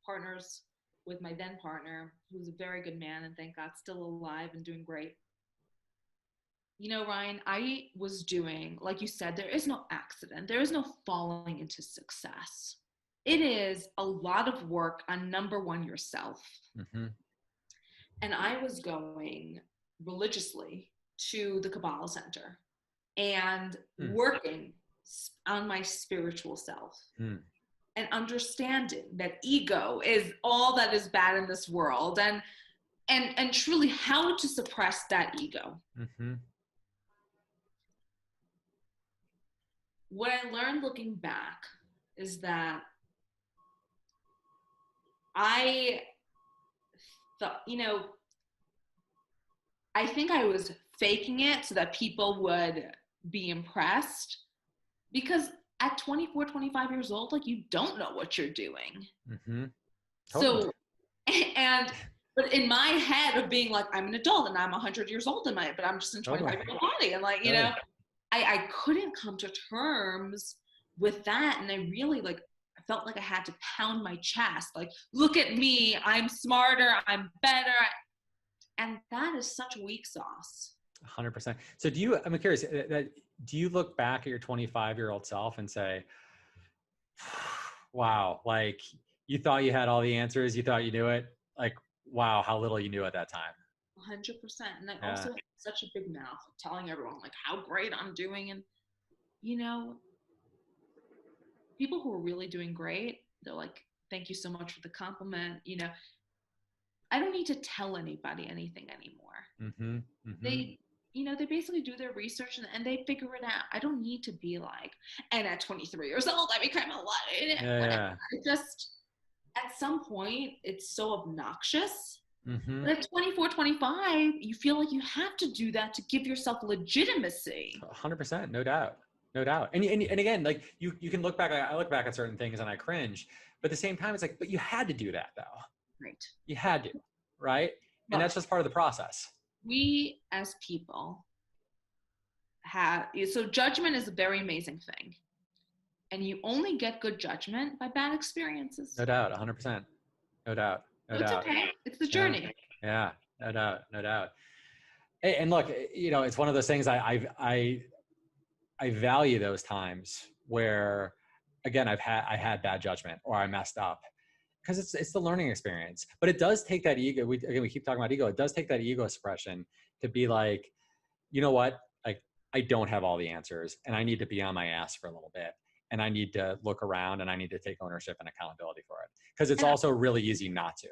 partners with my then partner, who's a very good man and thank God still alive and doing great. Ryan, I was doing, like you said, there is no accident. There is no falling into success. It is a lot of work on number one, yourself. Mm-hmm. And I was going religiously to the Kabbalah Center and working on my spiritual self. and understanding that ego is all that is bad in this world, and truly how to suppress that ego. Mm-hmm. What I learned looking back is that I thought, I think I was faking it so that people would be impressed, because at 24, 25 years old, like, you don't know what you're doing. Mm-hmm. Totally. So, but in my head of being like, I'm an adult and I'm 100 years old but I'm just in 25-year-old body. And like, I couldn't come to terms with that. And I really I felt like I had to pound my chest. Like, look at me, I'm smarter, I'm better. And that is such weak sauce. 100%. So I'm curious, do you look back at your 25-year-old self and say, wow, like, you thought you had all the answers, you thought you knew it, like, wow, how little you knew at that time? 100%. And I also have such a big mouth telling everyone like how great I'm doing. And, people who are really doing great, they're like, thank you so much for the compliment. I don't need to tell anybody anything anymore. Mm-hmm. Mm-hmm. They basically do their research and they figure it out. I don't need to be like, and at 23 years old, I became a lot. Yeah. At some point, it's so obnoxious. Mm-hmm. But at 24, 25, you feel like you have to do that to give yourself legitimacy. 100%, no doubt. No doubt. And again, like, you can look back, I look back at certain things and I cringe, but at the same time, it's like, but you had to do that though. Right. You had to, right? And that's just part of the process. We as people so judgment is a very amazing thing. And you only get good judgment by bad experiences. No doubt, 100%. No doubt. No doubt. It's okay. It's the journey. Yeah. No doubt. No doubt. And look, it's one of those things I value those times where, again, I had bad judgment or I messed up, because it's the learning experience. But it does take that ego. We keep talking about ego. It does take that ego suppression to be like, you know what? Like, I don't have all the answers and I need to be on my ass for a little bit. And I need to look around and I need to take ownership and accountability for it. Because it's also really easy not to.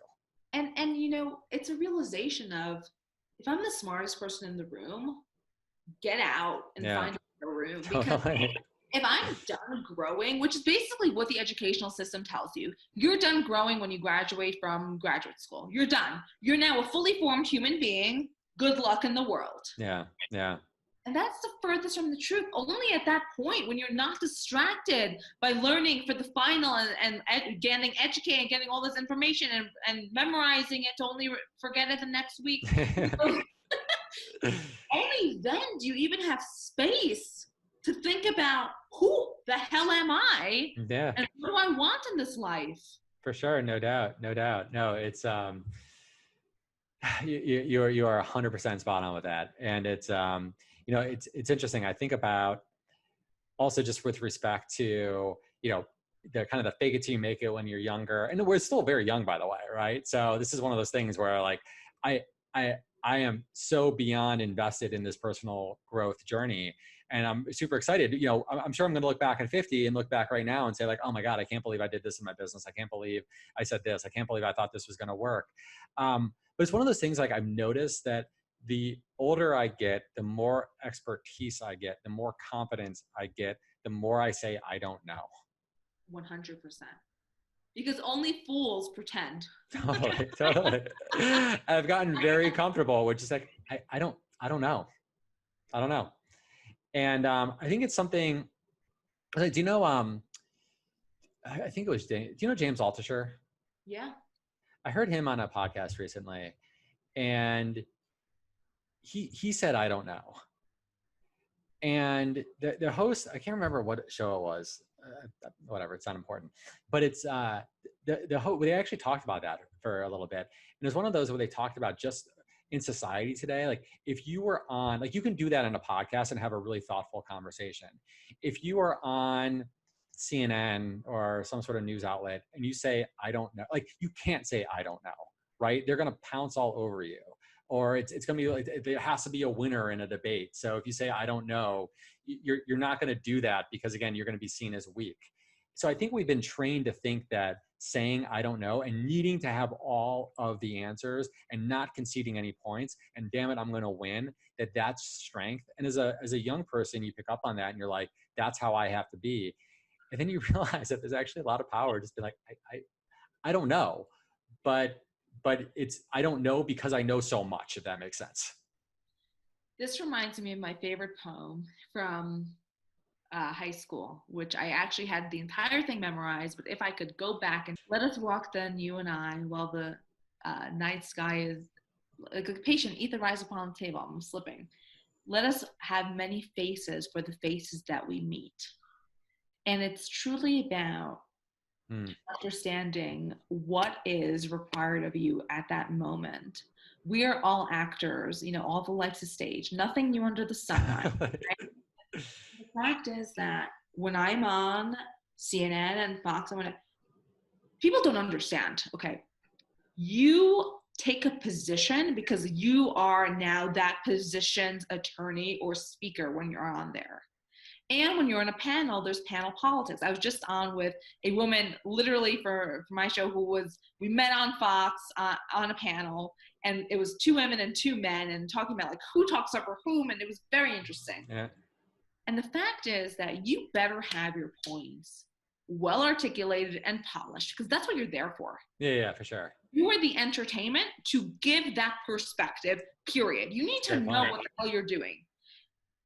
And it's a realization of, if I'm the smartest person in the room, get out and find a room. Because if I'm done growing, which is basically what the educational system tells you, you're done growing when you graduate from graduate school. You're done. You're now a fully formed human being. Good luck in the world. Yeah. Yeah. And that's the furthest from the truth. Only at that point, when you're not distracted by learning for the final and getting educated and getting all this information and memorizing it to only forget it the next week. Only then do you even have space to think about, who the hell am I? Yeah. And what do I want in this life? For sure. No doubt. No doubt. No, it's, you are 100% spot on with that. And it's, it's interesting. I think about also just with respect to, the kind of the fake it till you make it when you're younger, and we're still very young, by the way. Right. So this is one of those things where, like, I am so beyond invested in this personal growth journey. And I'm super excited. I'm sure I'm going to look back at 50 and look back right now and say, like, oh my God, I can't believe I did this in my business. I can't believe I said this. I can't believe I thought this was going to work. But it's one of those things, like, I've noticed that the older I get, the more expertise I get, the more confidence I get, the more I say, I don't know. 100%. Because only fools pretend. Totally. I've gotten very comfortable with just like, I don't know. I don't know. And I think it's something, do you know, I think it was, do you know James Altucher? Yeah. I heard him on a podcast recently, and he said, I don't know. And the host, I can't remember what show it was, whatever, it's not important, but it's the host, they actually talked about that for a little bit. And it's one of those where they talked about just in society today, like, if you were on, like, you can do that in a podcast and have a really thoughtful conversation. If you are on CNN or some sort of news outlet and you say, I don't know, like, you can't say, I don't know, right? They're going to pounce all over you. Or it's going to be like, there has to be a winner in a debate. So if you say, I don't know, you're not going to do that, because, again, you're going to be seen as weak. so I think we've been trained to think that saying I don't know and needing to have all of the answers and not conceding any points and damn it, I'm going to win, that's strength. And as a young person, you pick up on that and you're like, that's how I have to be. And then you realize that there's actually a lot of power just be like, I don't know, but it's, I don't know because I know so much, if that makes sense. This reminds me of my favorite poem from high school, which I actually had the entire thing memorized, but if I could go back and let us walk then, you and I, while the night sky is like a patient, eat the rice upon the table, I'm slipping. Let us have many faces for the faces that we meet. And it's truly about understanding what is required of you at that moment. We are all actors, you know, all the life's a stage, nothing new under the sun. Right? The fact is that when I'm on CNN and Fox, people don't understand, okay? You take a position because you are now that position's attorney or speaker when you're on there. And when you're on a panel, there's panel politics. I was just on with a woman, literally for my show, we met on Fox on a panel, and it was 2 women and 2 men, and talking about like who talks over whom, and it was very interesting. Yeah. And the fact is that you better have your points well articulated and polished, because that's what you're there for. Yeah, for sure. You are the entertainment to give that perspective, period. You need to know what the hell you're doing.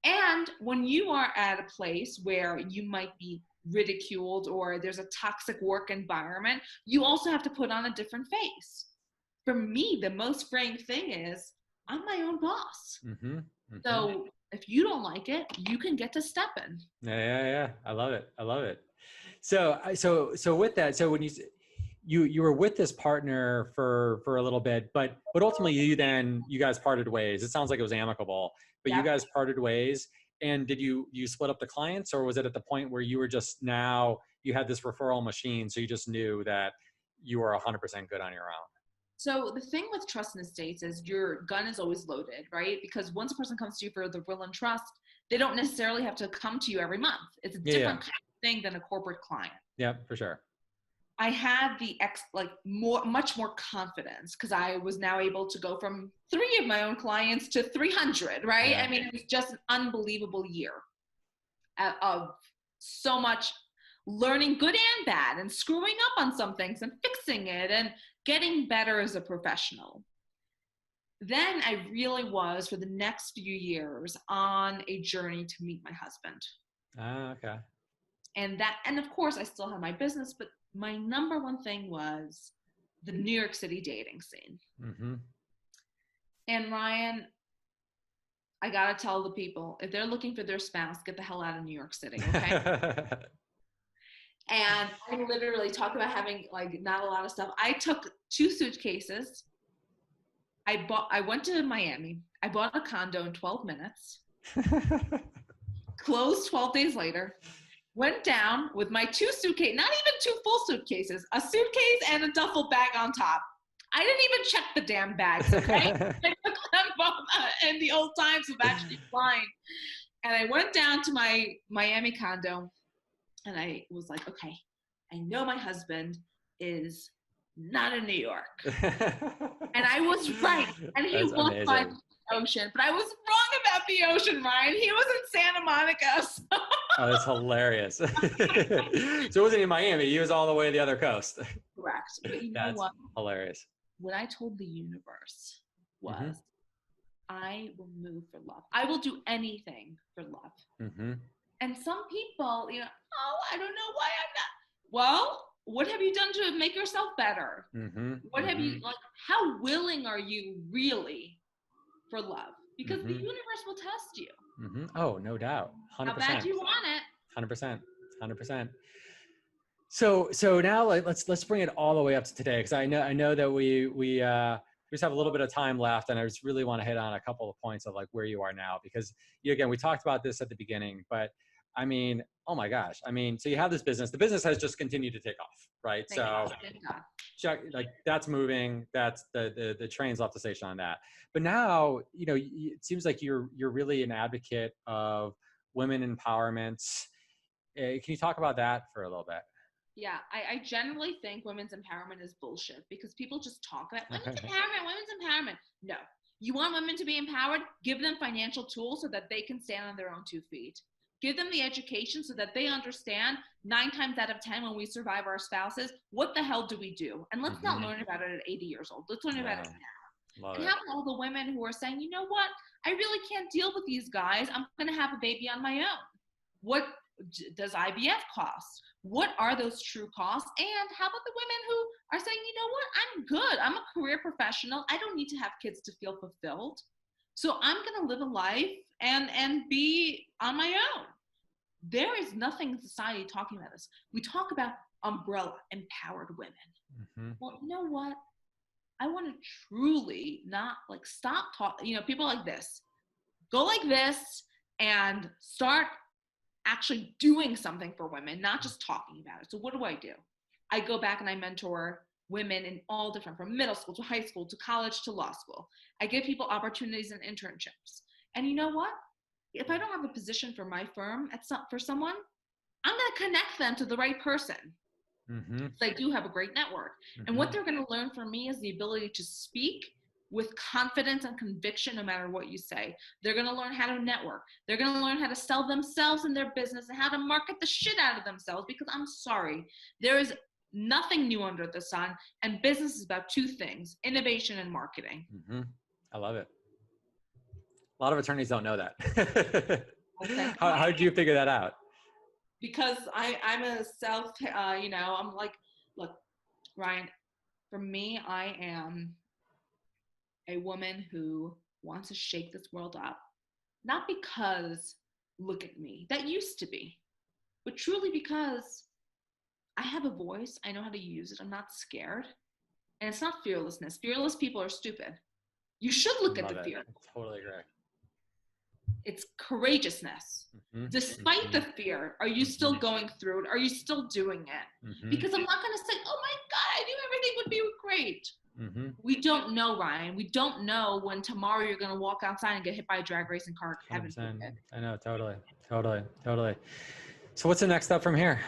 And when you are at a place where you might be ridiculed or there's a toxic work environment, you also have to put on a different face. For me, the most freeing thing is I'm my own boss. Mm-hmm. Mm-hmm. So if you don't like it, you can get to stepping. Yeah. I love it. So with that, so when you were with this partner for a little bit, but ultimately you guys parted ways. It sounds like it was amicable, but you guys parted ways. And did you split up the clients, or was it at the point where you were just, now you had this referral machine, so you just knew that you were 100% good on your own? So the thing with trust in the States is your gun is always loaded, right? Because once a person comes to you for the will and trust, they don't necessarily have to come to you every month. It's a different kind of thing than a corporate client. Yeah, for sure. I had much more confidence because I was now able to go from 3 of my own clients to 300, right? Yeah. I mean, it was just an unbelievable year of so much learning, good and bad, and screwing up on some things and fixing it and getting better as a professional. Then I really was, for the next few years, on a journey to meet my husband. Okay. And of course, I still had my business, but my number one thing was the New York City dating scene. Mm-hmm. And Ryan, I gotta tell the people, if they're looking for their spouse, get the hell out of New York City, okay? And I literally talk about having like not a lot of stuff. I took 2 suitcases. I went to Miami. I bought a condo in 12 minutes. Closed 12 days later. Went down with my 2 suitcases, not even 2 full suitcases, a suitcase and a duffel bag on top. I didn't even check the damn bags, okay? I took them both in the old times of actually flying. And I went down to my Miami condo, and I was like, okay, I know my husband is not in New York. And I was right. And he was by the ocean, but I was wrong about the ocean, Ryan. He was in Santa Monica. So. Oh, that's hilarious. So it wasn't in Miami. He was all the way to the other coast. Correct. But you know what? Hilarious. What I told the universe was, I will move for love. I will do anything for love. Mm-hmm. And some people, I don't know why I'm not. Well, what have you done to make yourself better? Mm-hmm. What have you, how willing are you really for love? Because the universe will test you. Mm-hmm. Oh, no doubt. 100%. How bad do you want it? 100%. So now let's bring it all the way up to today, because I know that we just have a little bit of time left, and I just really want to hit on a couple of points of like where you are now, because again, we talked about this at the beginning, but I mean, oh my gosh. I mean, so you have this business. The business has just continued to take off, right? Thank God. Like that's moving. That's the train's left the station on that. But now, it seems like you're really an advocate of women empowerment. Can you talk about that for a little bit? Yeah, I generally think women's empowerment is bullshit because people just talk about women's empowerment. No, you want women to be empowered? Give them financial tools so that they can stand on their own 2 feet. Give them the education so that they understand 9 times out of 10 when we survive our spouses, what the hell do we do? And let's not learn about it at 80 years old. Let's learn about it now. And have all the women who are saying, you know what? I really can't deal with these guys. I'm going to have a baby on my own. What does IVF cost? What are those true costs? And how about the women who are saying, you know what, I'm good. I'm a career professional. I don't need to have kids to feel fulfilled. So I'm going to live a life and be on my own. There is nothing in society talking about this. We talk about umbrella, empowered women. Well, you know what? I want to truly not like stop talking, you know, people like this, go like this and start actually doing something for women, not just talking about it. So what do? I go back and I mentor women in all different, from middle school to high school to college to law school. I give people opportunities and internships. And you know what? If I don't have a position for my firm for someone, I'm going to connect them to the right person. So I do have a great network. And what they're going to learn from me is the ability to speak with confidence and conviction no matter what you say. They're going to learn how to network. They're going to learn how to sell themselves and their business and how to market the shit out of themselves, because I'm sorry, there is nothing new under the sun, and business is about 2 things: innovation and marketing. I love it. A lot of attorneys don't know that. How did you figure that out? Because I'm a you know, I'm like, look, Ryan, for me, I am a woman who wants to shake this world up, not because look at me, that used to be, but truly because I have a voice. I know how to use it. I'm not scared. And it's not fearlessness. Fearless people are stupid. You should look at the fear. I totally agree. It's courageousness. Despite the fear, are you still going through it? Are you still doing it? Because I'm not going to say, oh my God, I knew everything would be great. We don't know, Ryan. We don't know when tomorrow you're going to walk outside and get hit by a drag racing car. I know, totally. So what's the next step from here?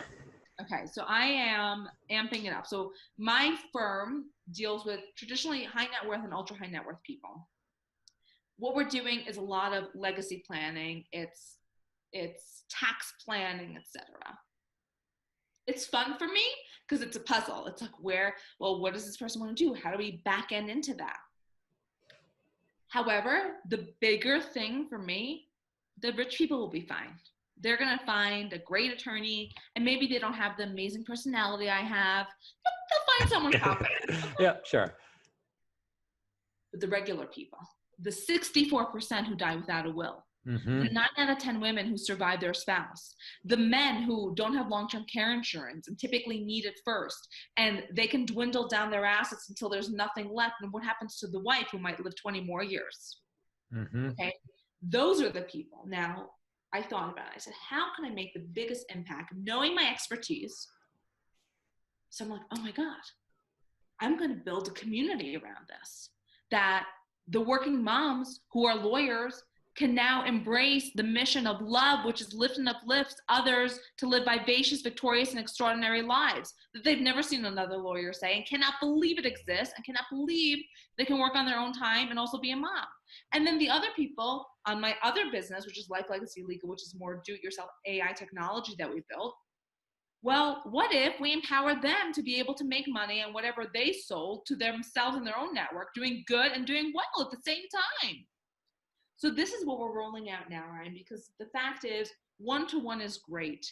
Okay, so I am amping it up. So my firm deals with traditionally high net worth and ultra high net worth people. What we're doing is a lot of legacy planning. It's tax planning, etc. It's fun for me because it's a puzzle. It's like, what does this person want to do? How do we back end into that? However, the bigger thing for me, the rich people will be fine. They're going to find a great attorney, and maybe they don't have the amazing personality I have, but they'll find someone confident. Yeah, sure. But the regular people, the 64% who die without a will, the 9 out of 10 women who survive their spouse, the men who don't have long-term care insurance and typically need it first, and they can dwindle down their assets until there's nothing left. And what happens to the wife who might live 20 more years? Okay, those are the people. Now, I thought about it. I said, how can I make the biggest impact knowing my expertise? So I'm like, oh my God, I'm going to build a community around this, that the working moms who are lawyers can now embrace the mission of love, which is lift and uplift others to live vivacious, victorious, and extraordinary lives that they've never seen another lawyer say, and cannot believe it exists, and cannot believe they can work on their own time and also be a mom. And then the other people on my other business, which is Life Legacy Legal, which is more do-it-yourself AI technology that we built. Well, what if we empower them to be able to make money on whatever they sold to themselves and their own network, doing good and doing well at the same time? So this is what we're rolling out now, Ryan, because the fact is, one-to-one is great,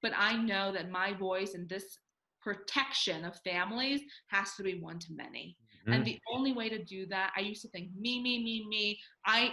but I know that my voice and this protection of families has to be one-to-many. And the only way to do that, I used to think, me. I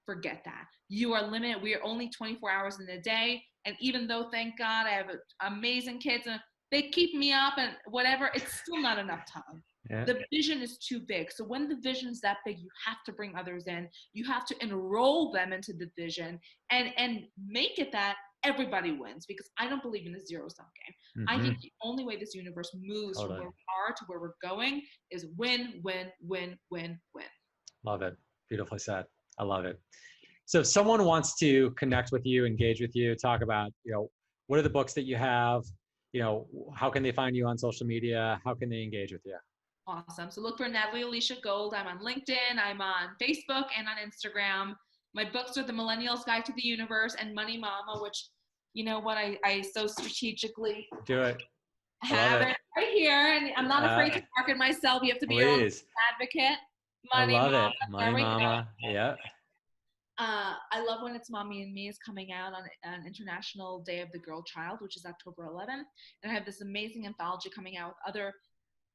forget that. You are limited. We are only 24 hours in a day. And even though, thank God, I have amazing kids and they keep me up and whatever, it's still not enough time. Yeah. The vision is too big. So when the vision is that big, you have to bring others in. You have to enroll them into the vision and make it that everybody wins, because I don't believe in the zero-sum game. I think the only way this universe moves from where we are to where we're going is win, win, win, win, win. Love it. Beautifully said. I love it. So if someone wants to connect with you, engage with you, talk about, what are the books that you have? how can they find you on social media? How can they engage with you? Awesome. So look for Natalie Elisha Gold. I'm on LinkedIn, I'm on Facebook, and on Instagram. My books are The Millennials Guide to the Universe and Money Momma, which, you know what, I so strategically Do it. I love have it. it right here. And I'm not afraid to market myself. You have to be your own Please. advocate. I Money love Momma. it. There Money we go. Mama. Yeah. I love When It's Mommy and Me is coming out on an International Day of the Girl Child, which is October 11th. And I have this amazing anthology coming out with other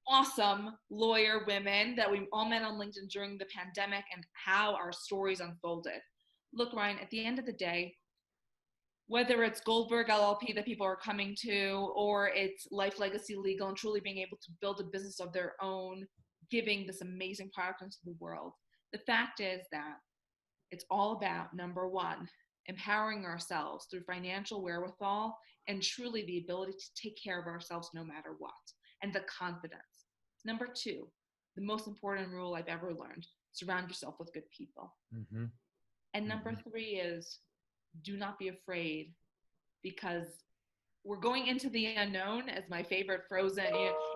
awesome lawyer women that we all met on LinkedIn during the pandemic and how our stories unfolded. Look, Ryan, at the end of the day, whether it's Goldberg LLP that people are coming to, or it's Life Legacy Legal and truly being able to build a business of their own, giving this amazing product into the world, the fact is that it's all about, number one, empowering ourselves through financial wherewithal and truly the ability to take care of ourselves no matter what, and the confidence. Number two, the most important rule I've ever learned: surround yourself with good people. Mm-hmm. And number three is, do not be afraid, because we're going into the unknown, as my favorite Frozen,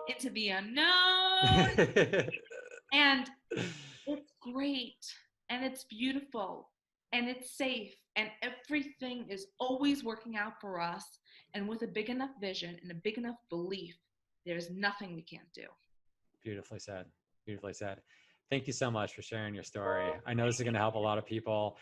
into the unknown. And it's great, and it's beautiful, and it's safe, and everything is always working out for us. And with a big enough vision and a big enough belief, there's nothing we can't do. Beautifully said. Beautifully said. Thank you so much for sharing your story. I know this is going to help a lot of people.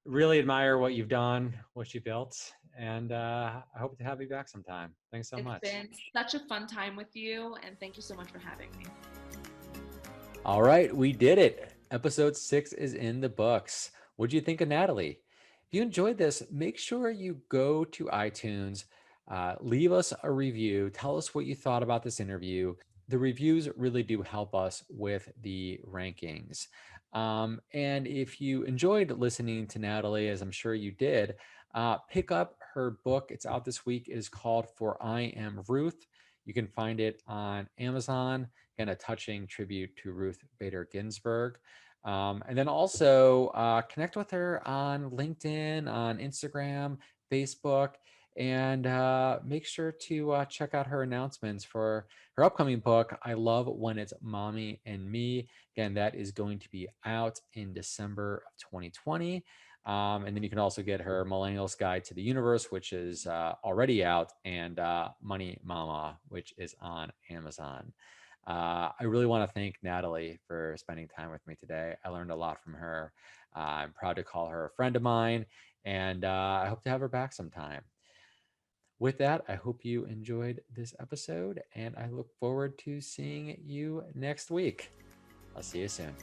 Really admire what you've done, what you built, and I hope to have you back sometime. Thanks so much. It's been such a fun time with you, and thank you so much for having me. All right, we did it. Episode 6 is in the books. What'd you think of Natalie? If you enjoyed this, make sure you go to iTunes, leave us a review, tell us what you thought about this interview. The reviews really do help us with the rankings. And if you enjoyed listening to Natalie, as I'm sure you did, pick up her book. It's out this week. It is called For I Am Ruth. You can find it on Amazon, and a touching tribute to Ruth Bader Ginsburg. And then also connect with her on LinkedIn, on Instagram, Facebook, and make sure to check out her announcements for her upcoming book, I Love When It's Mommy and Me. Again, that is going to be out in December of 2020. And then you can also get her Millennials Guide to the Universe, which is already out, and Money Momma, which is on Amazon. I really want to thank Natalie for spending time with me today. I learned a lot from her. I'm proud to call her a friend of mine, and I hope to have her back sometime. With that, I hope you enjoyed this episode, and I look forward to seeing you next week. I'll see you soon.